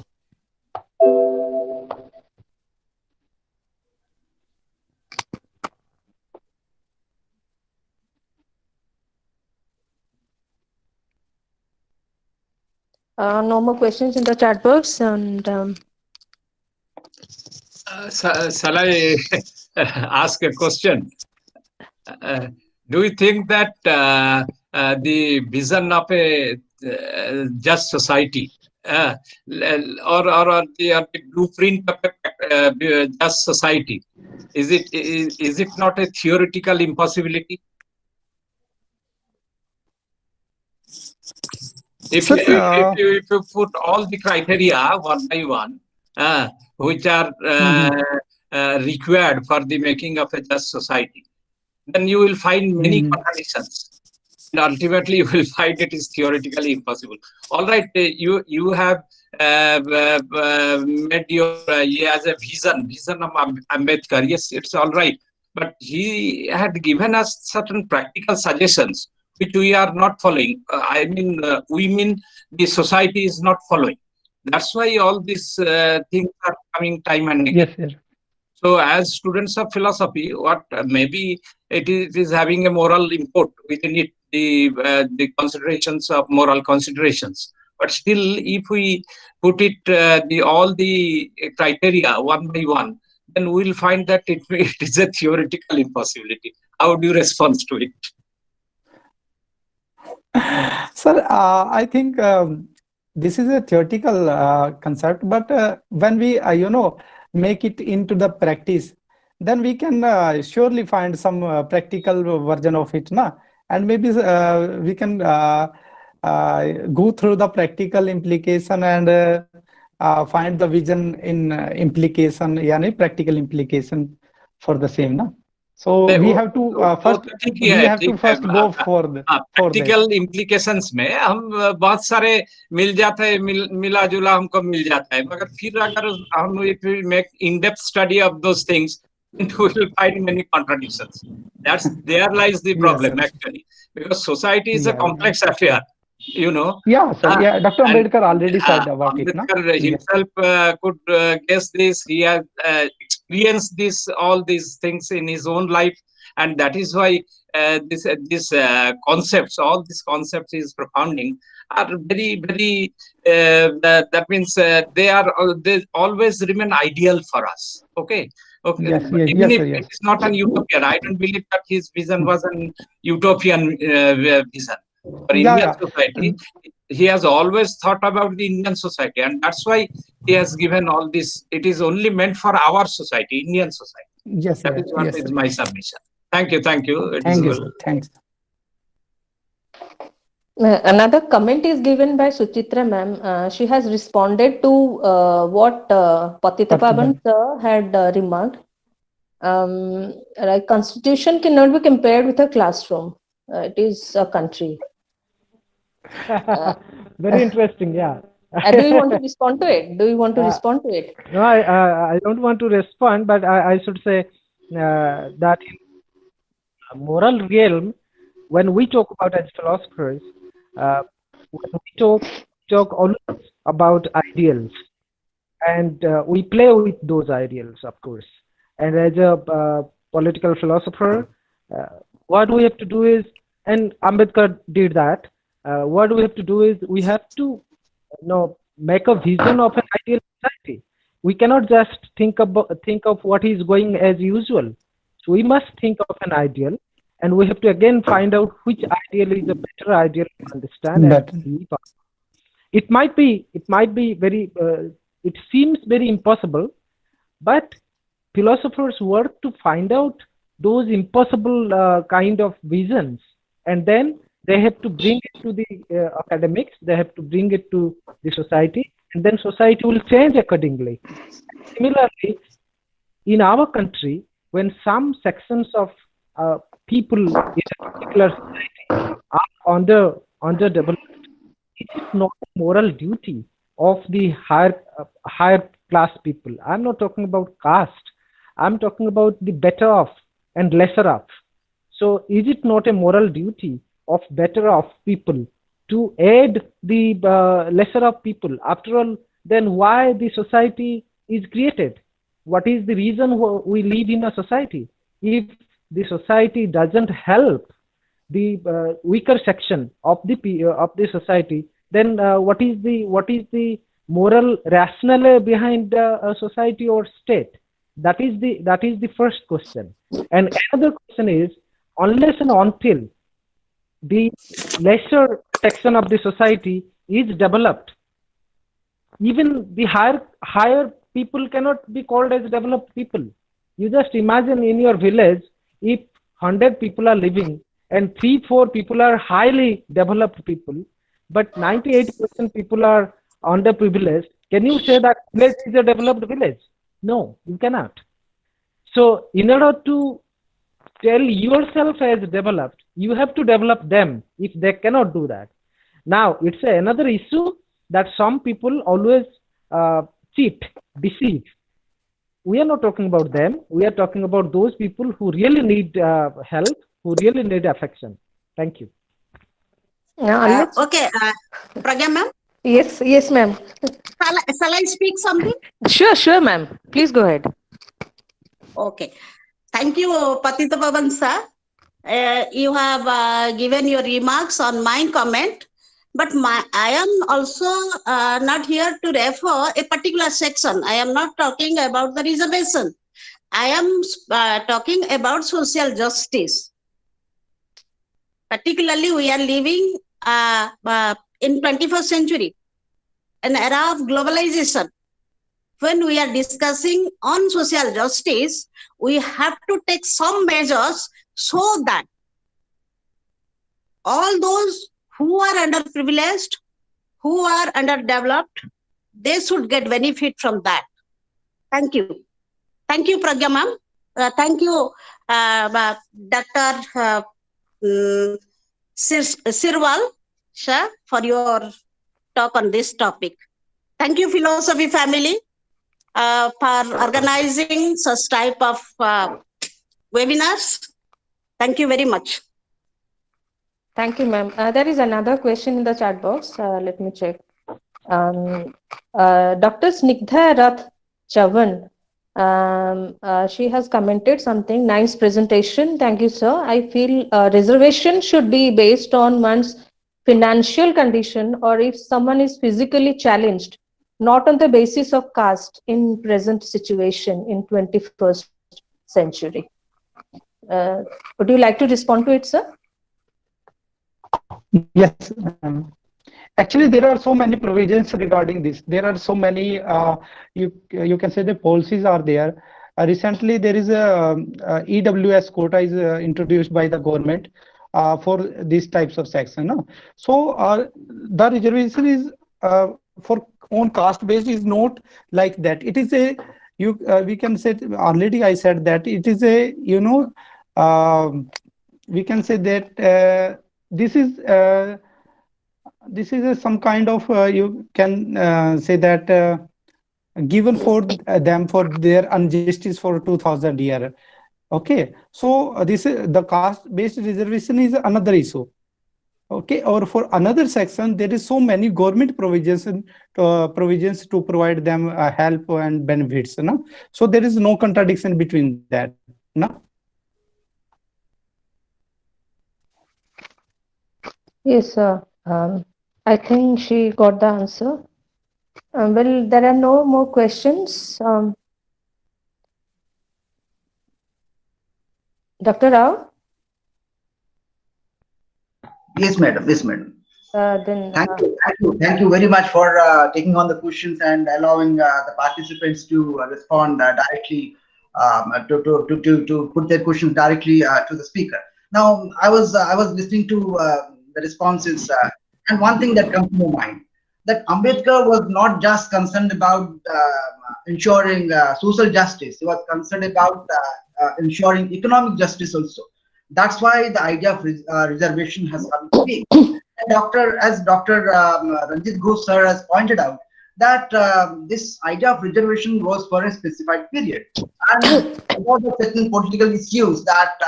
No more questions in the chat box, and Shall I ask a question? Do you think that the vision of a just society or the blueprint of a just society, is it not a theoretical impossibility? If you put all the criteria one by one, which are required for the making of a just society, then you will find many contradictions. And ultimately, you will find it is theoretically impossible. All right, you have made your as a vision of Ambedkar. Yes, it's all right, but he had given us certain practical suggestions which we are not following. We mean the society is not following. That's why all these things are coming time and again. Yes, sir. So, as students of philosophy, what maybe it is having a moral import within it, the considerations of moral considerations. But still, if we put it all the criteria one by one, then we will find that it is a theoretical impossibility. How do you respond to it? Sir, I think this is a theoretical concept, but when we, make it into the practice, then we can surely find some practical version of it, na? And maybe we can go through the practical implication and find the vision in implication, yani practical implication for the same, na? So we have to first go for the practical implications में हम बहुत सारे मिल जाते हैं, मिला जुला हमको मिल जाता है, मगर फिर अगर हम if we make in-depth study of those things, we will find many contradictions. There lies the problem, yes, actually, because society is a complex affair. Yeah, sir. Dr. Ambedkar already said about Ambedkar it. Himself could guess this. He has experienced all these things in his own life, and that is why these concepts, all these concepts he is propounding, are very, very. That means they always remain ideal for us. Okay. Yes, even if it is not an utopian, I don't believe that his vision was an utopian vision. For Indian society, he has always thought about the Indian society, and that's why he has given all this. It is only meant for our society, Indian society. Yes, that is what is my submission. Thank you. Thank you, sir. Thanks. Another comment is given by Suchitra ma'am. She has responded to what Patita Pavan sir had remarked. Like constitution cannot be compared with a classroom. It is a country. Very interesting, yeah. Do you want to respond to it? No, I don't want to respond, but I should say that in moral realm, when we talk about as philosophers, when we talk always about ideals, and we play with those ideals, of course. And as a political philosopher, what we have to do is, and Ambedkar did that, what we have to do is we have to make a vision of an ideal society. We cannot just think of what is going as usual. So we must think of an ideal, and we have to again find out which ideal is a better ideal to understand and live on. It might be very, it seems very impossible, but philosophers work to find out those impossible kind of visions, and then they have to bring it to the academics, they have to bring it to the society, and then society will change accordingly. Similarly, in our country, when some sections of people in a particular society are underdeveloped, it is not a moral duty of the higher class people. I'm not talking about caste. I'm talking about the better off and lesser off. So is it not a moral duty of better off people to aid the lesser off people? After all, then why the society is created? What is the reason we live in a society? If the society doesn't help the weaker section of the society, then what is the moral rationale behind a society or state? That is the first question. And another question is, unless and until the lesser section of the society is developed, even the higher people cannot be called as developed people. You just imagine in your village, if 100 people are living and 3-4 people are highly developed people, but 98% people are underprivileged, Can you say that village is a developed village? No, you cannot. So in order to tell yourself as developed, you have to develop them if they cannot do that. Now, it's another issue that some people always cheat, deceive. We are not talking about them. We are talking about those people who really need help, who really need affection. Thank you. Okay, Pragya ma'am, Yes, ma'am. shall I speak something? Sure, ma'am. Please go ahead. Okay. Thank you, Patita Pavan sir. You have given your remarks on my comment, but I am also not here to refer a particular section. I am not talking about the reservation. I am talking about social justice. Particularly, we are living in 21st century, an era of globalization. When we are discussing on social justice, we have to take some measures so that all those who are underprivileged, who are underdeveloped, they should get benefit from that. Thank you. Thank you, Pragya ma'am. Thank you, Dr. Sirwal, sir, for your talk on this topic. Thank you, Philosophy family, for organizing such type of webinars. Thank you very much. Thank you, ma'am. There is another question in the chat box. Let me check. Dr. Snigdha Rath Chavan, she has commented something. Nice presentation. Thank you, sir. I feel reservation should be based on one's financial condition or if someone is physically challenged, not on the basis of caste in present situation in 21st century. Would you like to respond to it, sir? Yes. Actually, there are so many provisions regarding this. There are so many, you can say the policies are there. Recently, there is a EWS quota is introduced by the government for these types of section. No? So the reservation is for on caste based is not like that. It is a we can say already I said that it is a we can say that this is some kind of you can say that given for them for their injustice for 2000 year. Okay, so this is the caste based reservation is another issue. Okay, or for another section there is so many government provisions to provide them help and benefits, no? So there is no contradiction between that, no? Yes, sir. I think she got the answer. Well, there are no more questions. Dr. Rao? Yes, madam. Yes, madam. Then Thank you very much for taking on the questions and allowing the participants to respond directly to put their questions directly to the speaker. Now, I was listening to the responses, and one thing that comes to my mind, that Ambedkar was not just concerned about ensuring social justice; he was concerned about ensuring economic justice also. That's why the idea of reservation has come to be. As Dr. Ranjit Ghosh sir has pointed out, that this idea of reservation was for a specified period, and because of certain political issues that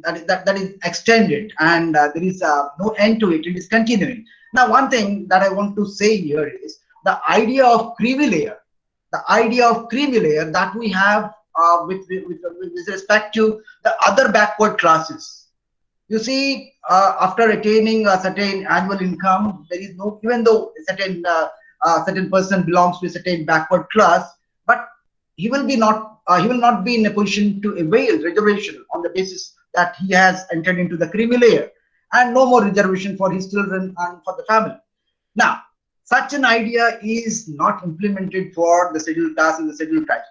that is extended, and there is no end to it. It is continuing. Now, one thing that I want to say here is the idea of creamy layer. The idea of creamy layer that we have with respect to the other backward classes. You see, after attaining a certain annual income, there is no, even though a certain person belongs to a certain backward class, but he will not be in a position to avail reservation on the basis that he has entered into the creamy layer, and no more reservation for his children and for the family. Now, such an idea is not implemented for the scheduled caste and the scheduled tribes.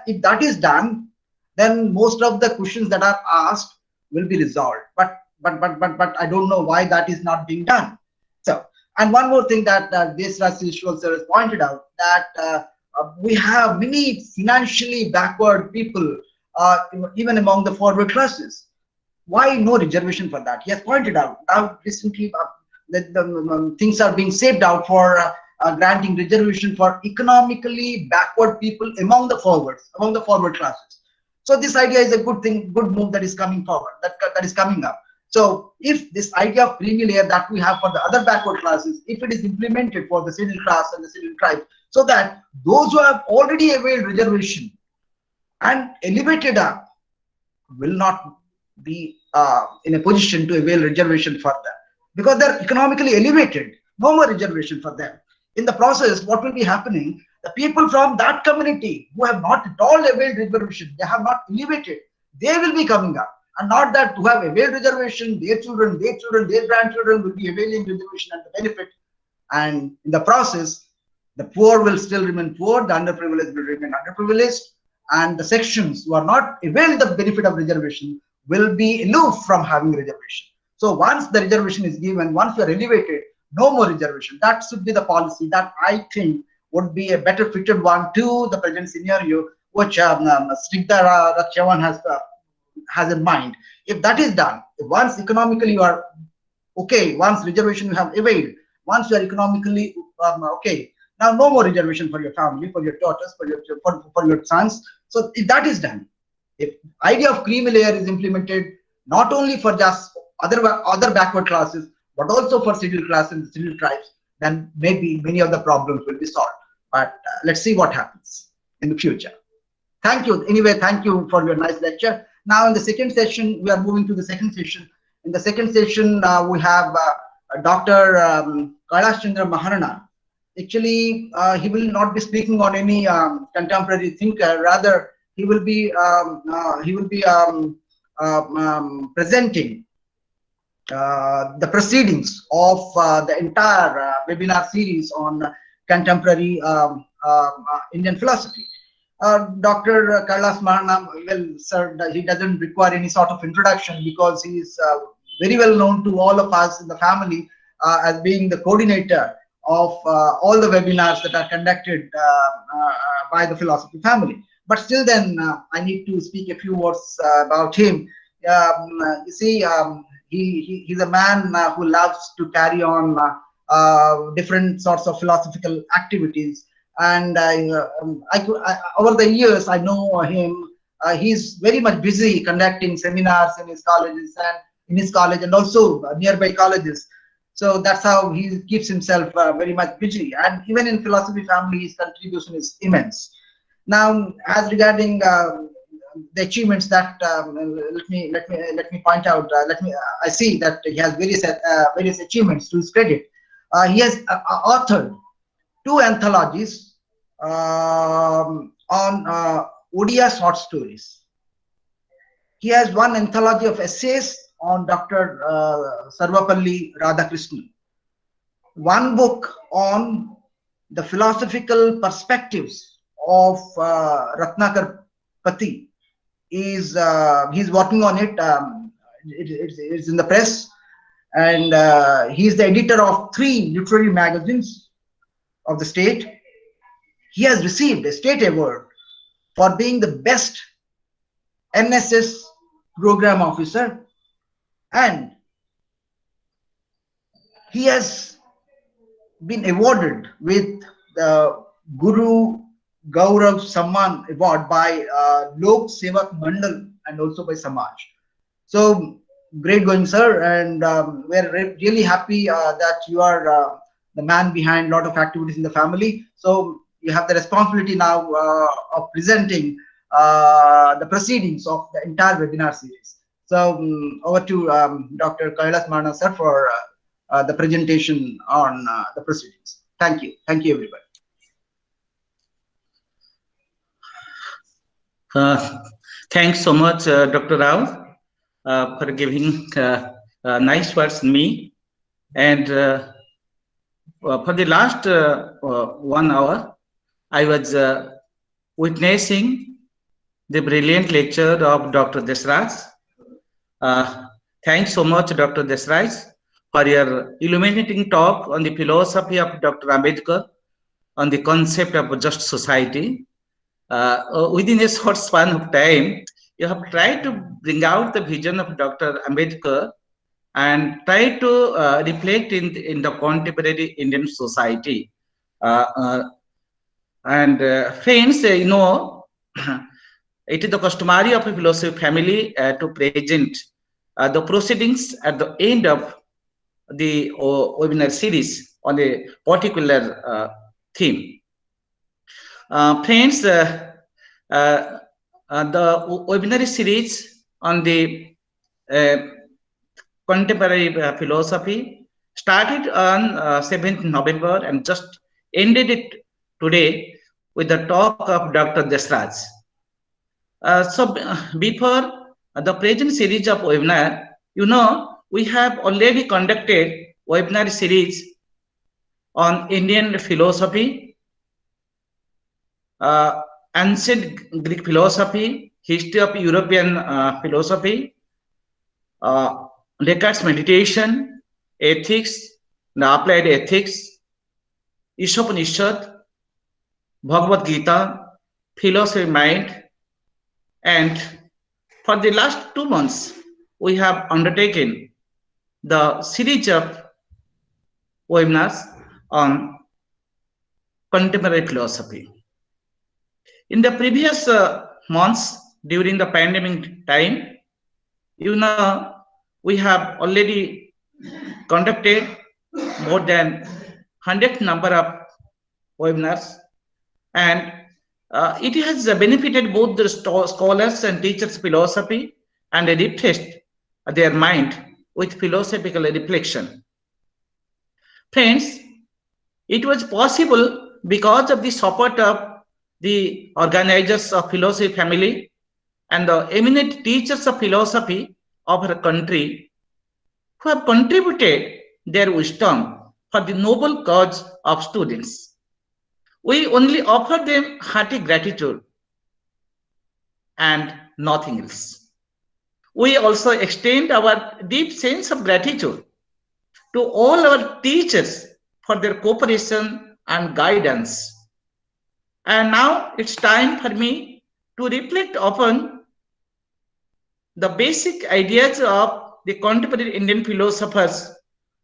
If that is done, then most of the questions that are asked will be resolved. But I don't know why that is not being done. So And one more thing that Desraj Sishwal sir has pointed out, that we have many financially backward people, even among the forward classes. Why no reservation for that? He has pointed out. Now recently, the things are being saved out for granting reservation for economically backward people among the forward classes. So this idea is a good thing, good move that is coming forward, that is coming up. So if this idea of creamy layer that we have for the other backward classes, if it is implemented for the scheduled class and the scheduled tribes, so that those who have already availed reservation and elevated up will not be in a position to avail reservation for them, because they're economically elevated. No more reservation for them. In the process, what will be happening? The people from that community who have not at all availed reservation, they have not elevated, they will be coming up. And not that who have availed reservation, their children, their grandchildren will be availing reservation and the benefit. And in the process, the poor will still remain poor, the underprivileged will remain underprivileged, and the sections who are not availed the benefit of reservation will be aloof from having reservation. So once the reservation is given, once you are elevated, no more reservation. That should be the policy that I think would be a better fitted one to the present scenario, which Snigdha Rakchavan has in mind. If that is done, if once economically you are okay, once reservation you have availed, once you are economically okay, now no more reservation for your family, for your daughters, for your sons. So if that is done, if idea of creamy layer is implemented not only for just other backward classes, but also for scheduled class and scheduled tribes, then maybe many of the problems will be solved. But let's see what happens in the future. Thank you. Anyway, thank you for your nice lecture. Now in the second session, we are moving to the second session. In the second session, we have Dr. Kailash Chandra Maharana. Actually, he will not be speaking on any contemporary thinker. Rather, he will be presenting the proceedings of the entire webinar series on contemporary Indian philosophy. Dr. Kailash Maharana, well, sir, he doesn't require any sort of introduction because he is very well known to all of us in the family as being the coordinator of all the webinars that are conducted by the philosophy family. But still then, I need to speak a few words about him. You see, he's a man who loves to carry on different sorts of philosophical activities. And over the years, I know him. He's very much busy conducting seminars in his colleges and also nearby colleges. So that's how he keeps himself very much busy. And even in philosophy family, his contribution is immense. Now, as regarding the achievements that let me point out. I see that he has various achievements to his credit. He has authored 2 anthologies on Odia short stories. He has 1 anthology of essays on Dr. Sarvapalli Radhakrishnan, 1 book on the philosophical perspectives of Ratnakar Pati. He's working on it. It's in the press, and he's the editor of 3 literary magazines of the state. He has received a state award for being the best NSS program officer, and he has been awarded with the Guru Gaurav Samman Award by Lok Sevak Mandal and also by Samaj. So great going, sir, and we're really happy that you are the man behind a lot of activities in the family. So you have the responsibility now of presenting the proceedings of the entire webinar series. So over to Dr. Kailash Maharana, sir, for the presentation on the proceedings. Thank you. Thank you, everybody. Thanks so much, Dr. Rao, for giving nice words to me. And for the last 1 hour, I was witnessing the brilliant lecture of Dr. Desraj. Thanks so much, Dr. Desraj, for your illuminating talk on the philosophy of Dr. Ambedkar, on the concept of just society. Within a short span of time, you have tried to bring out the vision of Dr. Ambedkar and try to reflect in the contemporary Indian society. Friends, you know, it is the customary of a philosophy family to present the proceedings at the end of the webinar series on a particular theme. Friends, the webinar series on the contemporary philosophy started on 7th November and just ended it today with the talk of Dr. Desraj. Before the present series of webinar, you know, we have already conducted webinar series on Indian philosophy, ancient Greek philosophy, history of European philosophy, Descartes' meditation, ethics, the applied ethics, Ishopanishad, Bhagavad Gita, philosophy mind, and for the last 2 months, we have undertaken the series of webinars on contemporary philosophy. In the previous months, during the pandemic time, you know, we have already conducted more than 100 number of webinars, and it has benefited both the scholars and teachers philosophy and refreshed their mind with philosophical reflection. Friends, it was possible because of the support of the organizers of philosophy family and the eminent teachers of philosophy of our country who have contributed their wisdom for the noble cause of students. We only offer them hearty gratitude and nothing else. We also extend our deep sense of gratitude to all our teachers for their cooperation and guidance. And now it's time for me to reflect upon the basic ideas of the contemporary Indian philosophers,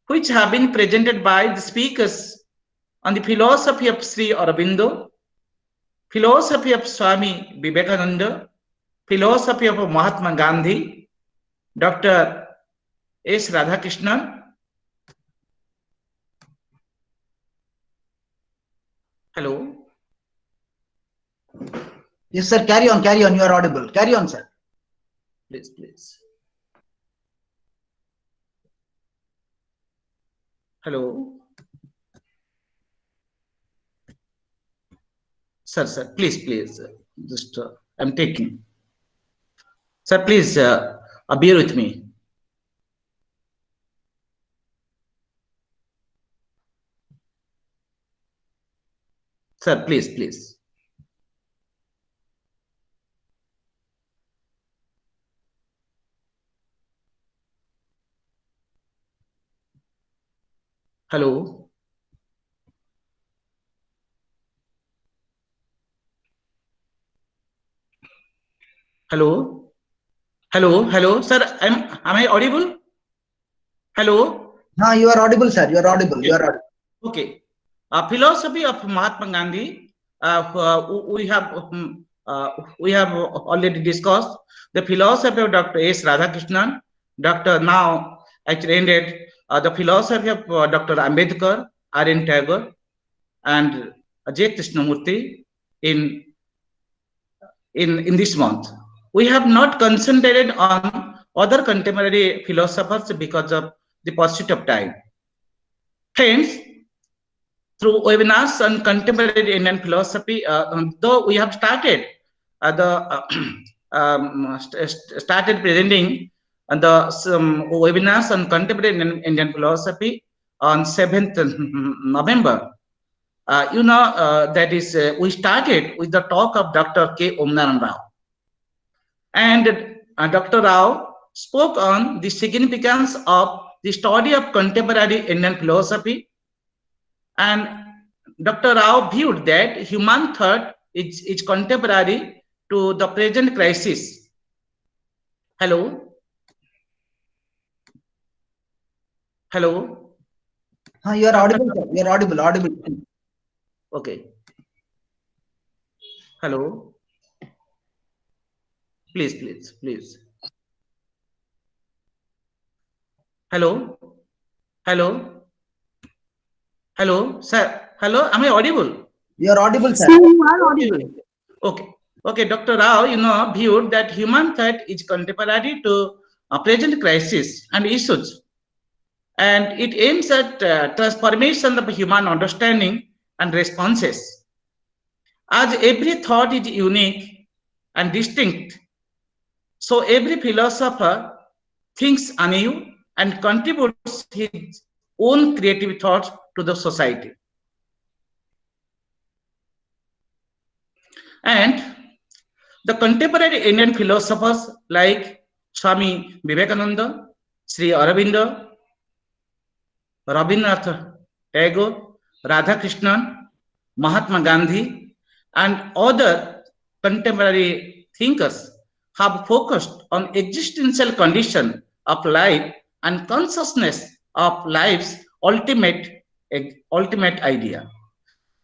which have been presented by the speakers on the philosophy of Sri Aurobindo, philosophy of Swami Vivekananda, philosophy of Mahatma Gandhi, Dr. S. Radhakrishnan. Hello. Yes, sir. Carry on. Carry on. You are audible. Carry on, sir. Please, please. Hello. Sir, please, just I'm taking. Sir, please bear with me. Sir, please. Hello. Hello. Sir, am I audible? Hello. No, you are audible, sir. You are audible. You are audible. Okay. Philosophy of Mahatma Gandhi. We have already discussed the philosophy of Dr. S. Radhakrishnan. Dr. Now actually ended the philosophy of Dr. Ambedkar, R.N. Tagore, and J. Krishnamurti in this month. We have not concentrated on other contemporary philosophers because of the pursuit of time. Friends, through webinars on contemporary Indian philosophy, though we have started started presenting the webinars on contemporary Indian philosophy on 7th November. You know, that is, we started with the talk of Dr. K. Om-Narayan Rao. And Dr. Rao spoke on the significance of the study of contemporary Indian philosophy, and Dr. Rao viewed that human thought is contemporary to the present crisis. Hello? Hello? You are audible, sir. You are audible. Okay. Hello? Please. Hello? Sir. Hello? Am I audible? You are audible, sir. You are audible. Okay. Dr. Rao, viewed that human thought is contemporary to present crisis and issues, and it aims at transformation of human understanding and responses. As every thought is unique and distinct, so every philosopher thinks anew and contributes his own creative thoughts to the society. And the contemporary Indian philosophers like Swami Vivekananda, Sri Aurobindo, Rabindranath Tagore, Radhakrishnan, Mahatma Gandhi, and other contemporary thinkers have focused on existential condition of life and consciousness of life's ultimate idea.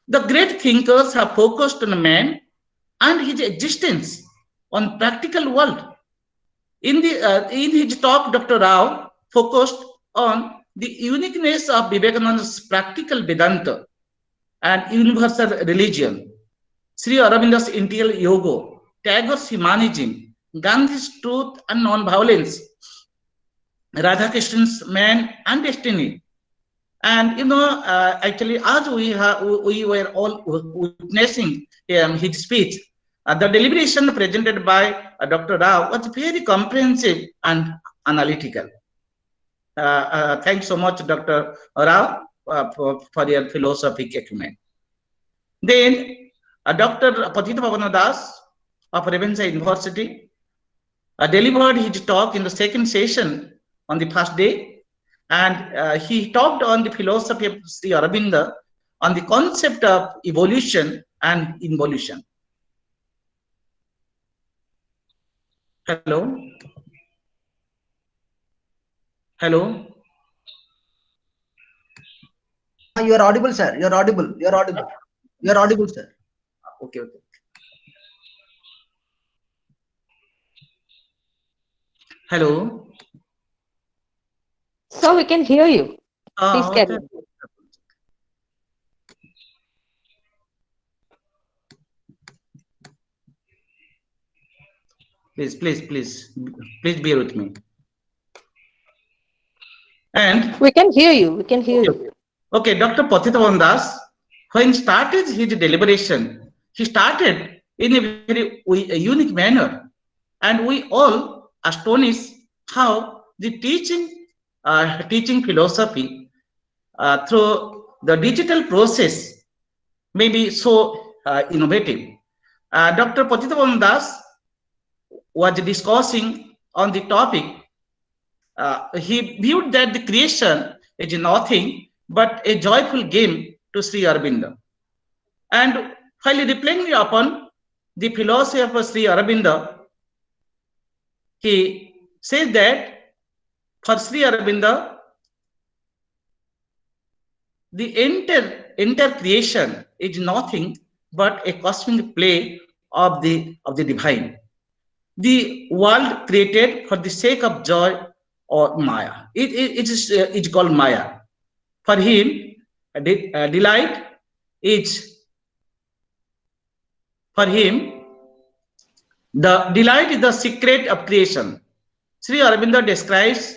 The great thinkers have focused on man and his existence on practical world. In his talk, Dr. Rao focused on the uniqueness of Vivekananda's practical Vedanta and universal religion, Sri Aurobindo's integral yoga, Tagore's humanism, Gandhi's truth and non-violence, Radhakrishnan's man and destiny. And actually, as we were all witnessing his speech, the deliberation presented by Dr. Rao was very comprehensive and analytical. Thanks so much, Dr. Rao, for your philosophic acumen. Then, Dr. Patita Pavana Das of Ravenshaw University delivered his talk in the second session on the first day, and he talked on the philosophy of Sri Aurobindo on the concept of evolution and involution. Hello? You are audible, sir. You are audible, sir. Okay. Hello? So we can hear you. Please carry on. Please bear with me. And we can hear you. Okay, Dr. Patita Pavana Das, when he started his deliberation, he started in a very unique manner, and we all astonished how the teaching philosophy through the digital process may be so innovative. Dr. Patita Pavana Das was discussing on the topic. He viewed that the creation is nothing but a joyful game to Sri Aurobindo. And while replying upon the philosophy of Sri Aurobindo, he says that for Sri Aurobindo, the entire creation is nothing but a cosmic play of the divine. The world created for the sake of joy or Maya. It's called Maya. For him, delight is, for him, the delight is the secret of creation. Sri Aurobindo describes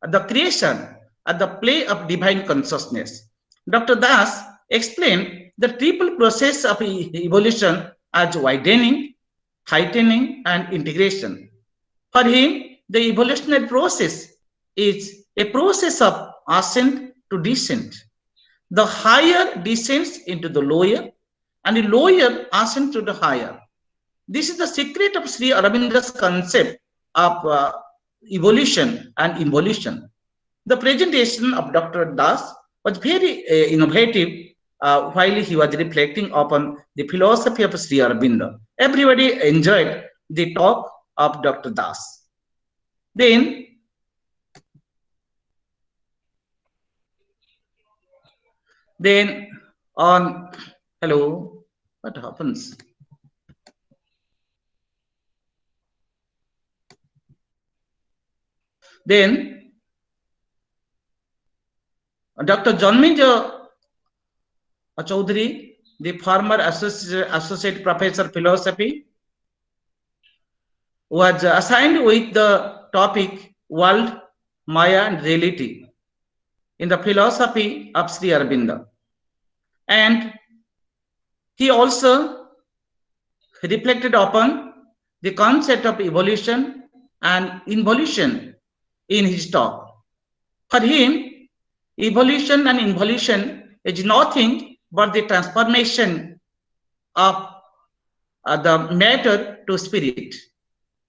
the creation as the play of divine consciousness. Dr. Das explained the triple process of evolution as widening, heightening, and integration. For him, the evolutionary process is a process of ascent to descent. The higher descends into the lower, and the lower ascends to the higher. This is the secret of Sri Aurobindo's concept of evolution and involution. The presentation of Dr. Das was very innovative while he was reflecting upon the philosophy of Sri Aurobindo. Everybody enjoyed the talk of Dr. Das. Then on, hello, what happens? Then Dr. Janmeja Chaudhary, the former associate professor of philosophy, was assigned with the topic World, Maya and Reality in the philosophy of Sri Aurobindo. And he also reflected upon the concept of evolution and involution in his talk. For him, evolution and involution is nothing but the transformation of the matter to spirit,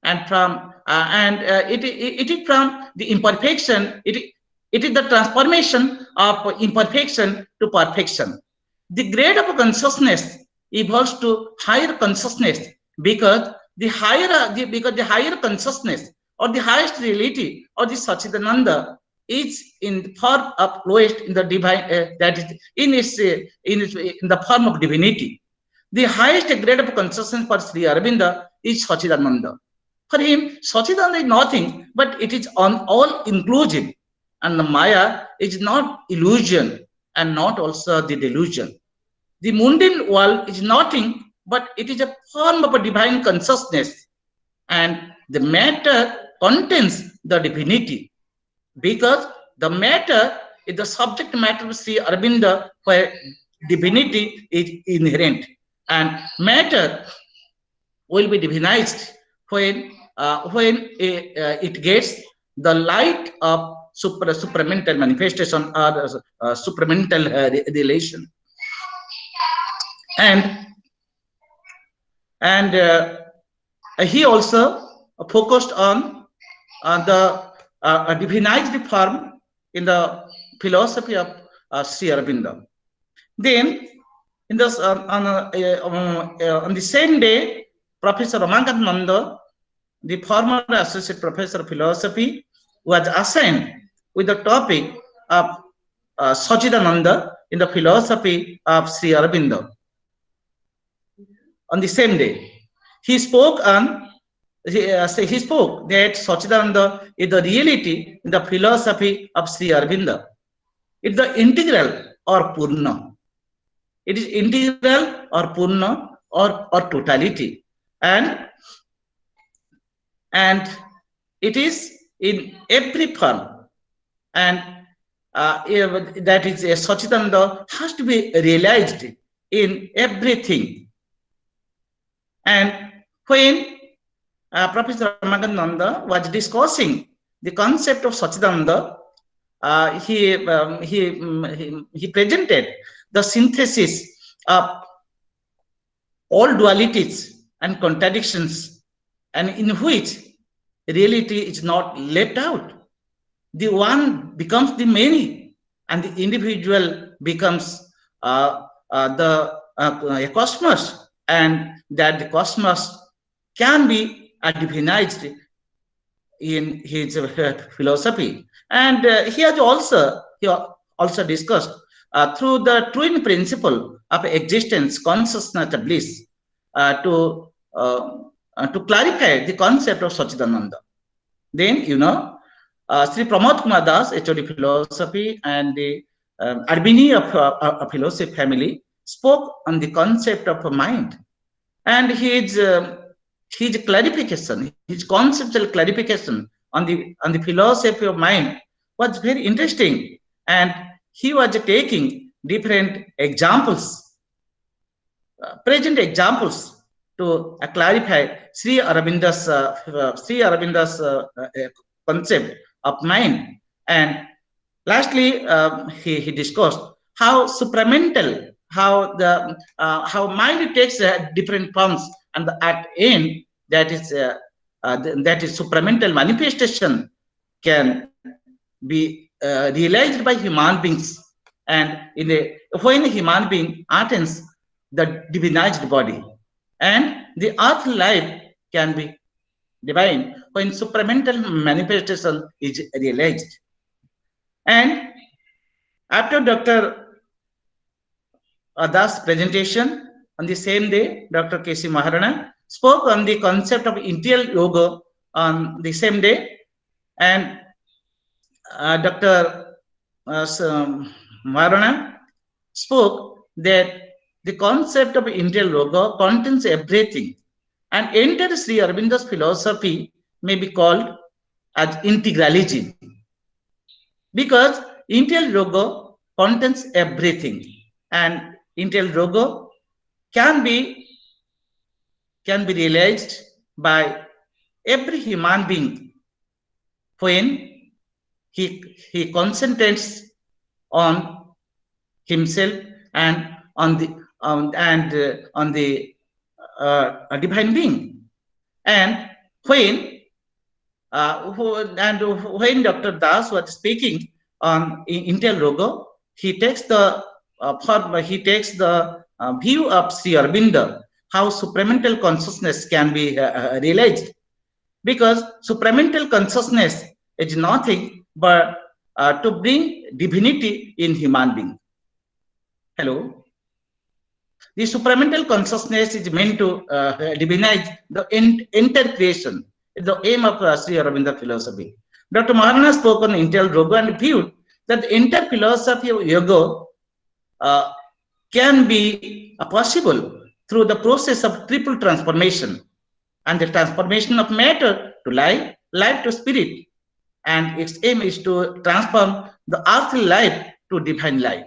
and from it is from the imperfection. It is the transformation of imperfection to perfection. The grade of consciousness evolves to higher consciousness because the higher consciousness or the highest reality or the Satchidananda is in the form of lowest in the divine, that is in the form of divinity. The highest grade of consciousness for Sri Aurobindo is Satchidananda. For him, Satchidananda is nothing but it is all inclusive, and the Maya is not illusion and not also the delusion. The mundane world is nothing but it is a form of a divine consciousness, and the matter contains the divinity, because the matter is the subject matter of Sri Aurobindo, where divinity is inherent, and matter will be divinized when it gets the light of supramental manifestation or supramental relation. And he also focused on the divinized form in the philosophy of Sri Aurobindo. Then, in this, on the same day, Professor Ramakant Nanda, the former associate professor of philosophy, was assigned with the topic of Satchidananda in the philosophy of Sri Aurobindo. On the same day, he spoke that Satchidananda is the reality in the philosophy of Sri Aurobindo. It's the integral or Purna. It is integral or Purna or totality, and it is in every form, and that is a Satchidananda has to be realized in everything. And when Professor Ramakant Nanda was discussing the concept of Satchidananda, he presented the synthesis of all dualities and contradictions, and in which reality is not left out. The one becomes the many, and the individual becomes a cosmos, and that the cosmos can be divinized in his philosophy. And he also discussed through the twin principle of existence, consciousness, and bliss, to clarify the concept of Satchidananda. Then, Sri Pramod Kumar Das, HOD philosophy, and the Arbini of philosophy family spoke on the concept of mind, and his clarification, his conceptual clarification on the philosophy of mind was very interesting, and he was taking different examples, present examples, to clarify Sri Aurobindo's concept of mind. And lastly, he discussed how supramental, how mind takes different forms, and at end that is supramental manifestation can be realized by human beings, and when a human being attains the divinized body, and the earth life can be divine when supramental manifestation is realized. And after Dr. Das' presentation, on the same day, Dr. K.C. Maharana spoke on the concept of interior yoga on the same day, and Dr. Maharana spoke that the concept of interior yoga contains everything, and entire Sri Aurobindo's philosophy may be called as integralism, because interior yoga contains everything, and interior yoga can be realized by every human being when he concentrates on himself and on the divine being. And when Dr. Das was speaking on interior yoga, he takes the view of Sri Aurobindo, how supramental consciousness can be realized, because supramental consciousness is nothing but to bring divinity in human being. Hello. The supramental consciousness is meant to divinize the entire creation. It's the aim of Sri Aurobindo philosophy. Dr. Maharana spoke on interior yoga and viewed that the entire philosophy of yoga can be possible through the process of triple transformation, and the transformation of matter to life, life to spirit, and its aim is to transform the earthly life to divine life.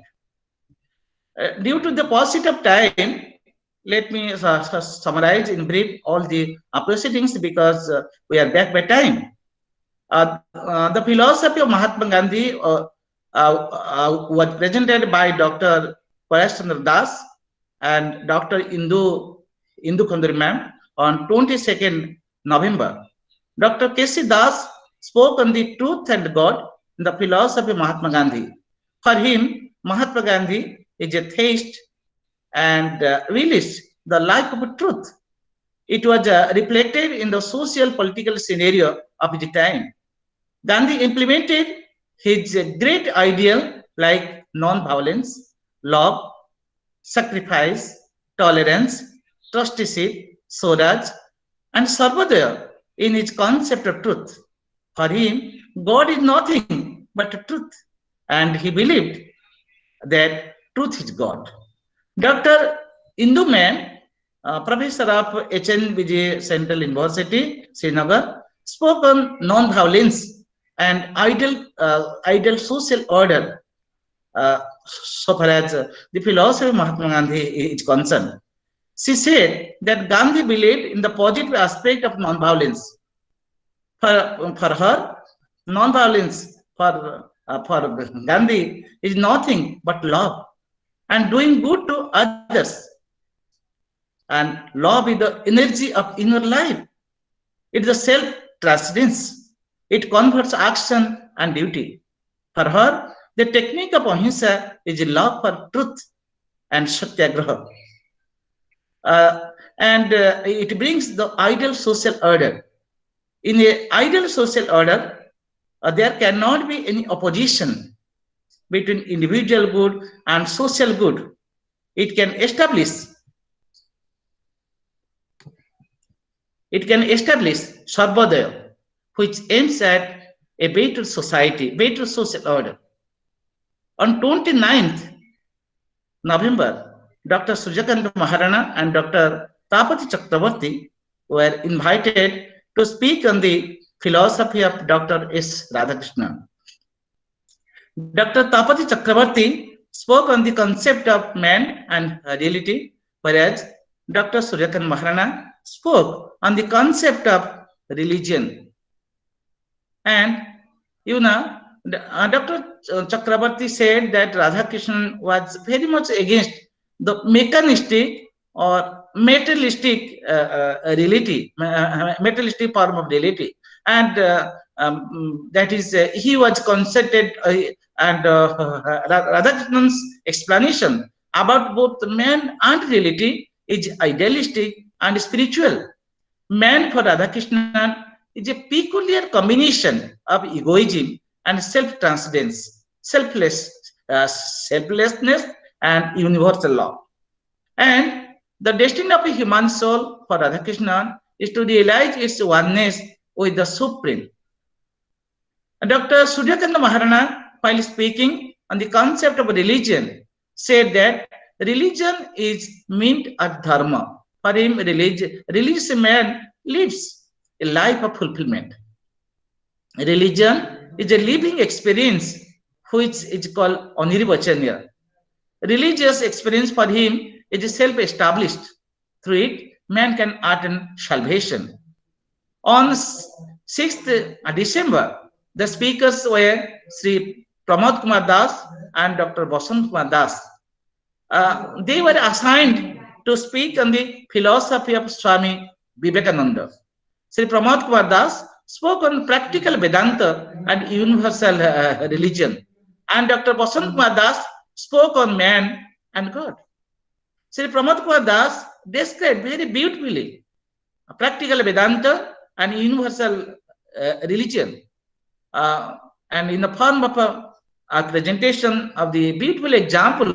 Due to the paucity of time, let me summarize in brief all the proceedings, because we are back by time. The philosophy of Mahatma Gandhi was presented by Dr. Paresh Chandra Das and Dr. Indu Khanduri ma'am on 22nd November. Dr. K.C. Das spoke on the truth and God in the philosophy of Mahatma Gandhi. For him, Mahatma Gandhi is a theist and realist, the life of truth. It was reflected in the social political scenario of the time. Gandhi implemented his great ideal like non-violence, love, sacrifice, tolerance, trusteeship, Swaraj, and Sarvodaya in his concept of truth. For him, God is nothing but truth, and he believed that truth is God. Dr. Indu ma'am, professor of HNBJ Central University, Srinagar, spoke on non-violence and ideal social order so far as the philosophy of Mahatma Gandhi is concerned. She said that Gandhi believed in the positive aspect of non-violence. For her, non-violence for Gandhi is nothing but love and doing good to others. And love is the energy of inner life. It is the self-transcendence. It converts action and duty. For her, the technique of ahimsa is love for truth and satyagraha. It brings the ideal social order. In the ideal social order, there cannot be any opposition between individual good and social good. It can establish Sarvodaya, which aims at a better society, better social order. On 29th November, Dr. Suryakanta Maharana and Dr. Tapati Chakravarti were invited to speak on the philosophy of Dr. S. Radhakrishnan. Dr. Tapati Chakravarti spoke on the concept of man and reality, whereas Dr. Suryakanta Maharana spoke on the concept of religion. And Dr. Chakrabarti said that Radhakrishnan was very much against the mechanistic or materialistic reality, materialistic form of reality. and that is he was consulted and Radhakrishnan's explanation about both man and reality is idealistic and spiritual. Man for Radhakrishnan is a peculiar combination of egoism and self-transcendence, selflessness and universal law. And the destiny of a human soul for Radhakrishnan is to realize its oneness with the Supreme. And Dr. Suryakanta Maharana, while speaking on the concept of religion, said that religion is meant at dharma. For him, religious man lives a life of fulfillment. Religion is a living experience which is called anirvachaniya. Religious experience for him is self-established. Through it, man can attain salvation. On 6th December, the speakers were Sri Pramod Kumar Das and Dr. Basant Kumar Das. They were assigned to speak on the philosophy of Swami Vivekananda. Sri Pramod Kumar Das spoke on practical Vedanta and universal religion, and Dr. Basant Kumar Das spoke on man and God. Sri Pramod Kumar Das described very beautifully practical Vedanta and universal religion, and in the form of a presentation of the beautiful example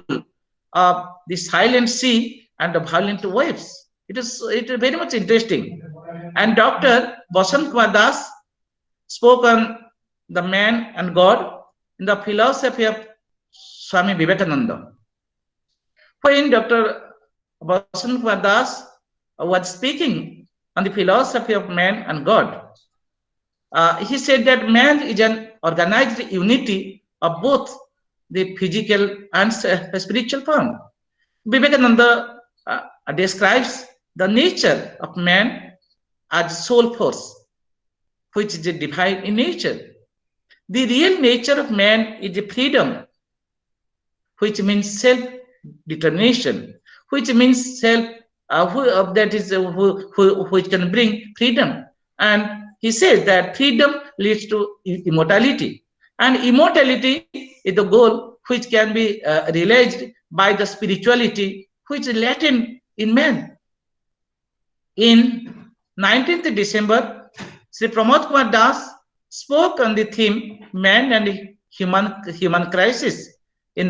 of the silent sea and the violent waves. It is very much interesting. And Dr. Basant Kumar Das spoke on the man and God in the philosophy of Swami Vivekananda. When Dr. Basant Kumar Das was speaking on the philosophy of man and God, he said that man is an organized unity of both the physical and spiritual form. Vivekananda describes the nature of man as soul force, which is divine in nature. The real nature of man is freedom, which means self-determination, which means which can bring freedom. And he says that freedom leads to immortality, and immortality is the goal which can be realized by the spirituality which is latent in man. In 19th December, Sri Pramod Kumar Das spoke on the theme man and human crisis in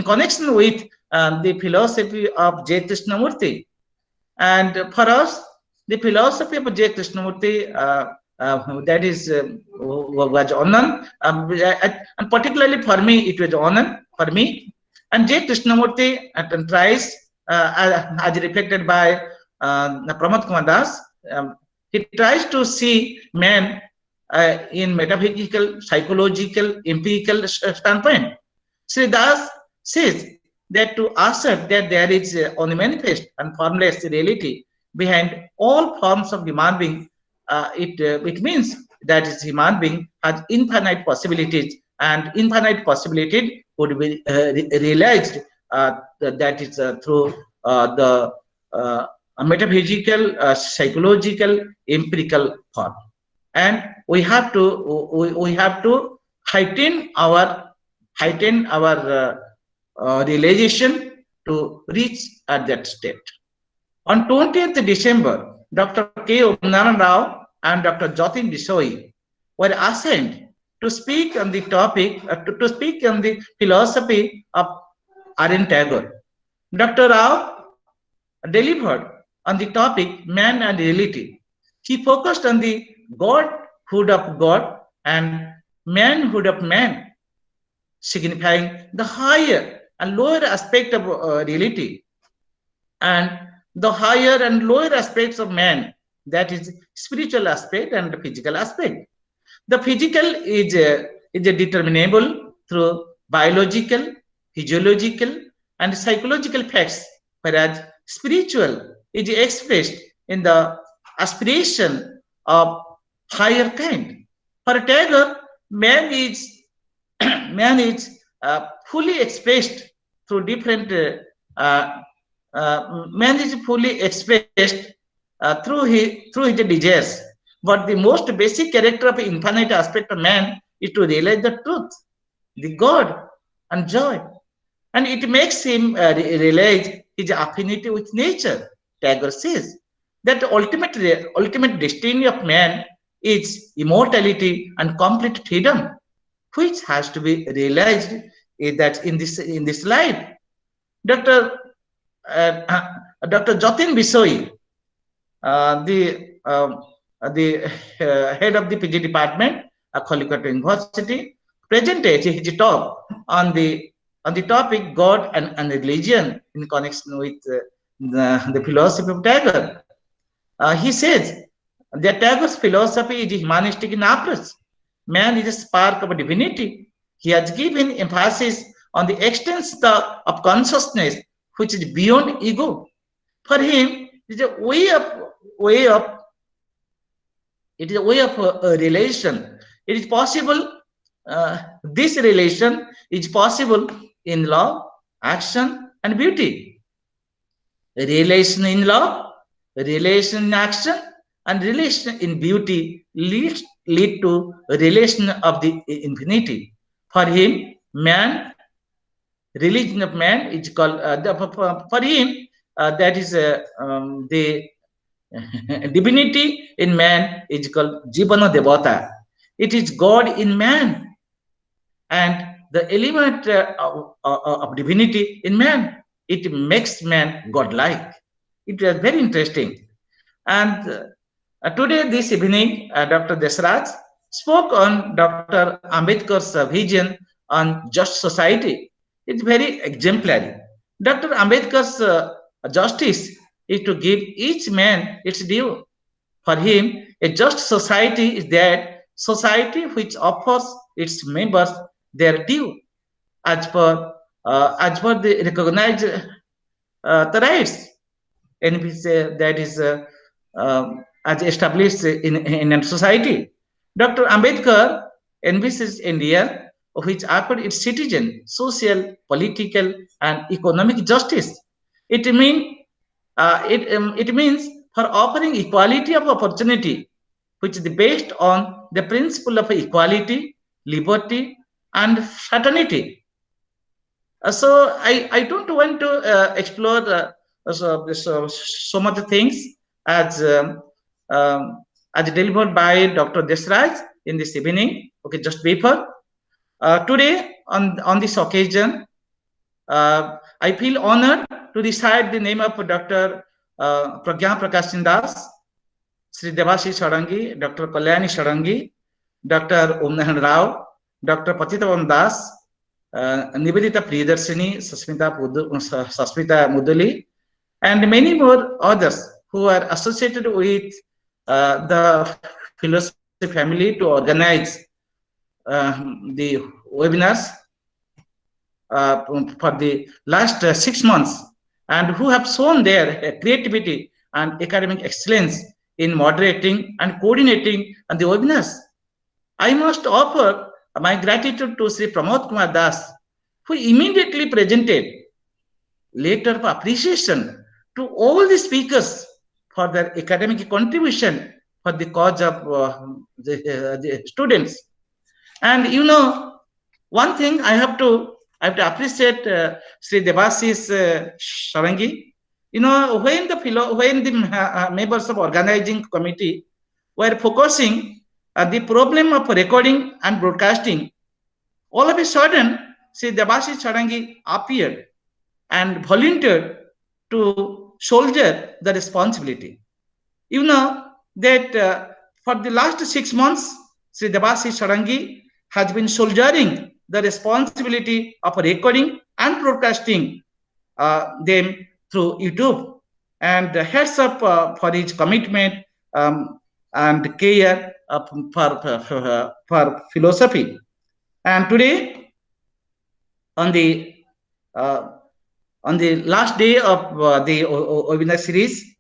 connection with the philosophy of J. Krishnamurti. And for us, the philosophy of J. Krishnamurti that is was Anand, and particularly for me it was Anand for me. And J. Krishnamurti tries, as reflected by Pramod Kumar Das, he tries to see man in metaphysical, psychological, empirical standpoint. Sri Das says that to assert that there is a unmanifest and formless reality behind all forms of human being, it means that is human being has infinite possibilities, and infinite possibility would be realized that is through the metaphysical, psychological, empirical form. And we have to heighten our realization to reach at that state. On 20th December, Dr. K. Omnaran Rao and Dr. Jatin Desai were assigned to speak on the topic, to speak on the philosophy of R.N. Tagore. Dr. Rao delivered on the topic man and reality. He focused on the godhood of God and manhood of man, signifying the higher and lower aspect of reality, and the higher and lower aspects of man, that is spiritual aspect and the physical aspect. The physical is determinable through biological, physiological, and psychological facts, whereas spiritual is expressed in the aspiration of higher kind. For Tagore, man is fully expressed through different. Man is fully expressed through his desires, But the most basic character of infinite aspect of man is to realize the truth, the God, and joy. And it makes him realize his affinity with nature. Tagore says that the ultimate destiny of man is immortality and complete freedom, which has to be realized that in this life. Dr. Dr. Jatin Bisoi, the head of the PG department at Calicut University, presented his talk on the topic God and religion in connection with the philosophy of Tagore. He says that Tagore's philosophy is humanistic in approach. Man is a spark of divinity. He has given emphasis on the extent of consciousness which is beyond ego. For him, it is a way of a relation. It is possible. This relation is possible in love, action, and beauty. Relation in love, relation in action, and relation in beauty lead to a relation of the infinity. For him, man, religion of man is called, for him, that is the divinity in man is called Jivana Devata. It is God in man, and the element of divinity in man, it makes man godlike. It was very interesting. And today, this evening, Dr. Desraj spoke on Dr. Ambedkar's vision on just society. It's very exemplary. Dr. Ambedkar's justice is to give each man its due. For him, a just society is that society which offers its members their due as per the recognized the rights, and we say that is as established in a society. Dr. Ambedkar envisages India, which offered its citizens social, political, and economic justice. It means for offering equality of opportunity, which is based on the principle of equality, liberty, and fraternity. So I don't want to explore so much things as delivered by Dr. Desraj in this evening. Okay, just before today on this occasion, I feel honored to recite the name of Dr. Pragya Prakashin Das, Sri Devashish Sarangi, Dr. Kalyani Sarangi, Dr. Omnahan Rao, Dr. Patitavan Das, Nivedita Priyadarshini, Sasmita Mudali, and many more others who are associated with the philosophy family to organize the webinars for the last 6 months, and who have shown their creativity and academic excellence in moderating and coordinating the webinars. I must offer my gratitude to Sri Pramod Kumar Das, who immediately presented letter of appreciation to all the speakers for their academic contribution for the cause of the students. And you know, one thing I have to appreciate Sri Devashish Sarangi. You know, when the members of organizing committee were focusing the problem of recording and broadcasting, all of a sudden, Sri Devashish Sarangi appeared and volunteered to shoulder the responsibility. You know that for the last 6 months, Sri Devashish Sarangi has been shouldering the responsibility of recording and broadcasting them through YouTube. And heads up for his commitment and care for philosophy. And today, on the last day of the webinar series,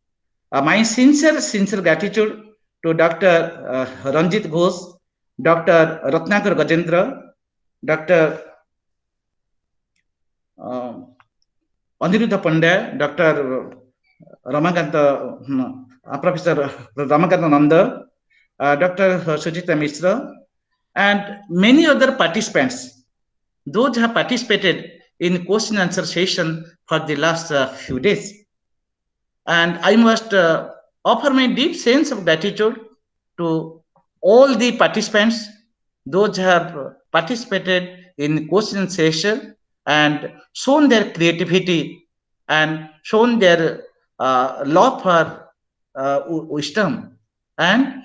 my sincere gratitude to Dr. Ranjit Ghosh, Dr. Ratnakar Gajendra, Dr. Aniruddha Pandya, Dr. Ramakanta, Professor Ramakanta Nanda, Dr. Sujita Mishra, and many other participants, those who have participated in question answer session for the last few days. And I must offer my deep sense of gratitude to all the participants, those who have participated in question session and shown their creativity and shown their love for wisdom. And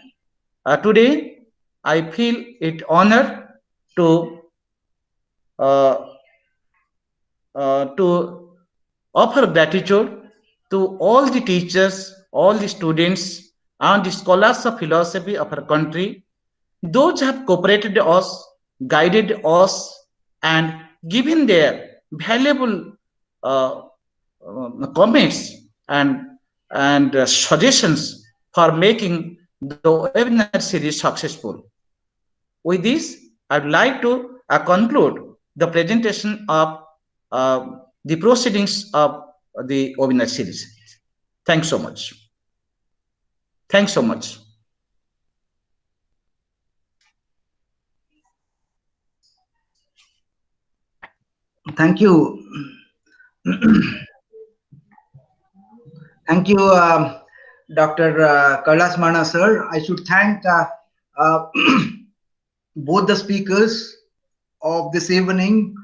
today, I feel it honored to offer gratitude to all the teachers, all the students, and the scholars of philosophy of our country, those who have cooperated us, guided us, and given their valuable comments and suggestions for making the webinar series successful. With this, I would like to conclude the presentation of the proceedings of the webinar series. Thanks so much. Thanks so much. Thank you. Thank you, Dr. Kailas Mahana, sir. I should thank both the speakers of this evening,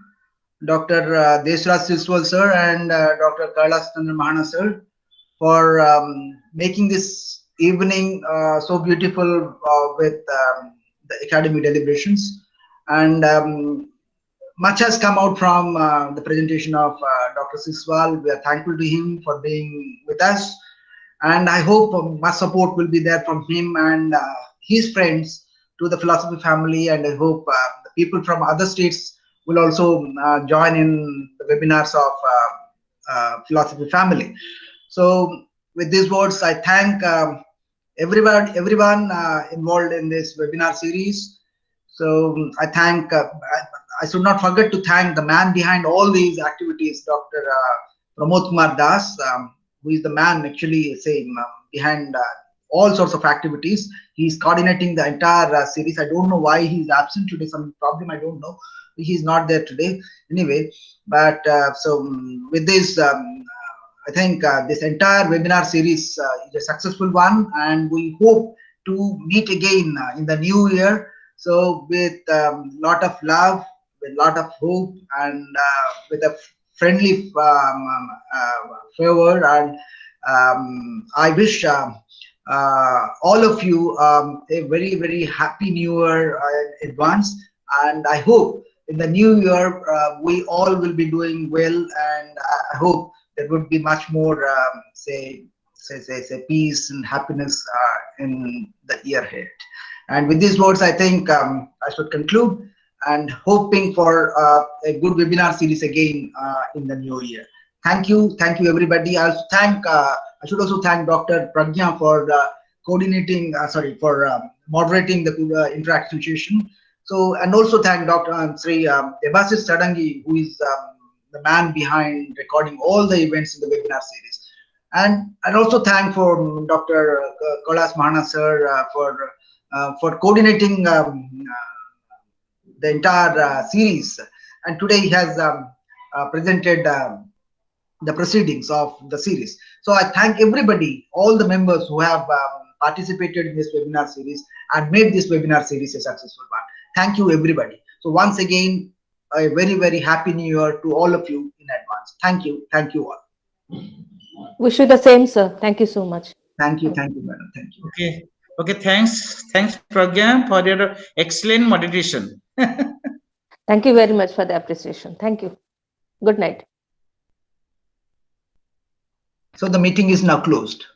Dr. Deshraj Siswal, sir, and Dr. Kailas Mahana, sir, for making this evening so beautiful with the academic deliberations. And much has come out from the presentation of Dr. Siswal. We are thankful to him for being with us. And I hope much support will be there from him and his friends to the philosophy family. And I hope the people from other states will also join in the webinars of philosophy family. So with these words, I thank everyone involved in this webinar series. So I thank, I should not forget to thank the man behind all these activities, Dr. Pramod Kumar Das, who is the man actually saying behind all sorts of activities. He's coordinating the entire series. I don't know why he's absent today, some problem, I don't know. He's not there today anyway. But so with this, I think this entire webinar series is a successful one, and we hope to meet again in the new year. So with a lot of love, with a lot of hope, and with a friendly favor, and I wish all of you a very, very happy new year in advance. And I hope in the new year we all will be doing well, and I hope there would be much more say peace and happiness in the year ahead. And with these words, I think I should conclude, and hoping for a good webinar series again in the new year. Thank you everybody. I should also thank Dr. Pragya for coordinating, for moderating the interactive session. So, and also thank Dr. Sri Debashish Sadangi, who is the man behind recording all the events in the webinar series. And also thank for Dr. Kailas Mahana, sir, for coordinating the entire series. And today he has presented the proceedings of the series. So I thank everybody, all the members who have participated in this webinar series and made this webinar series a successful one. Thank you everybody. So once again, a very, very happy new year to all of you in advance. Thank you all. Wish you the same, sir. Thank you so much. Thank you, madam. Thank you. Okay, thanks Pragya for your excellent moderation. Thank you very much for the appreciation. Thank you. Good night. So the meeting is now closed.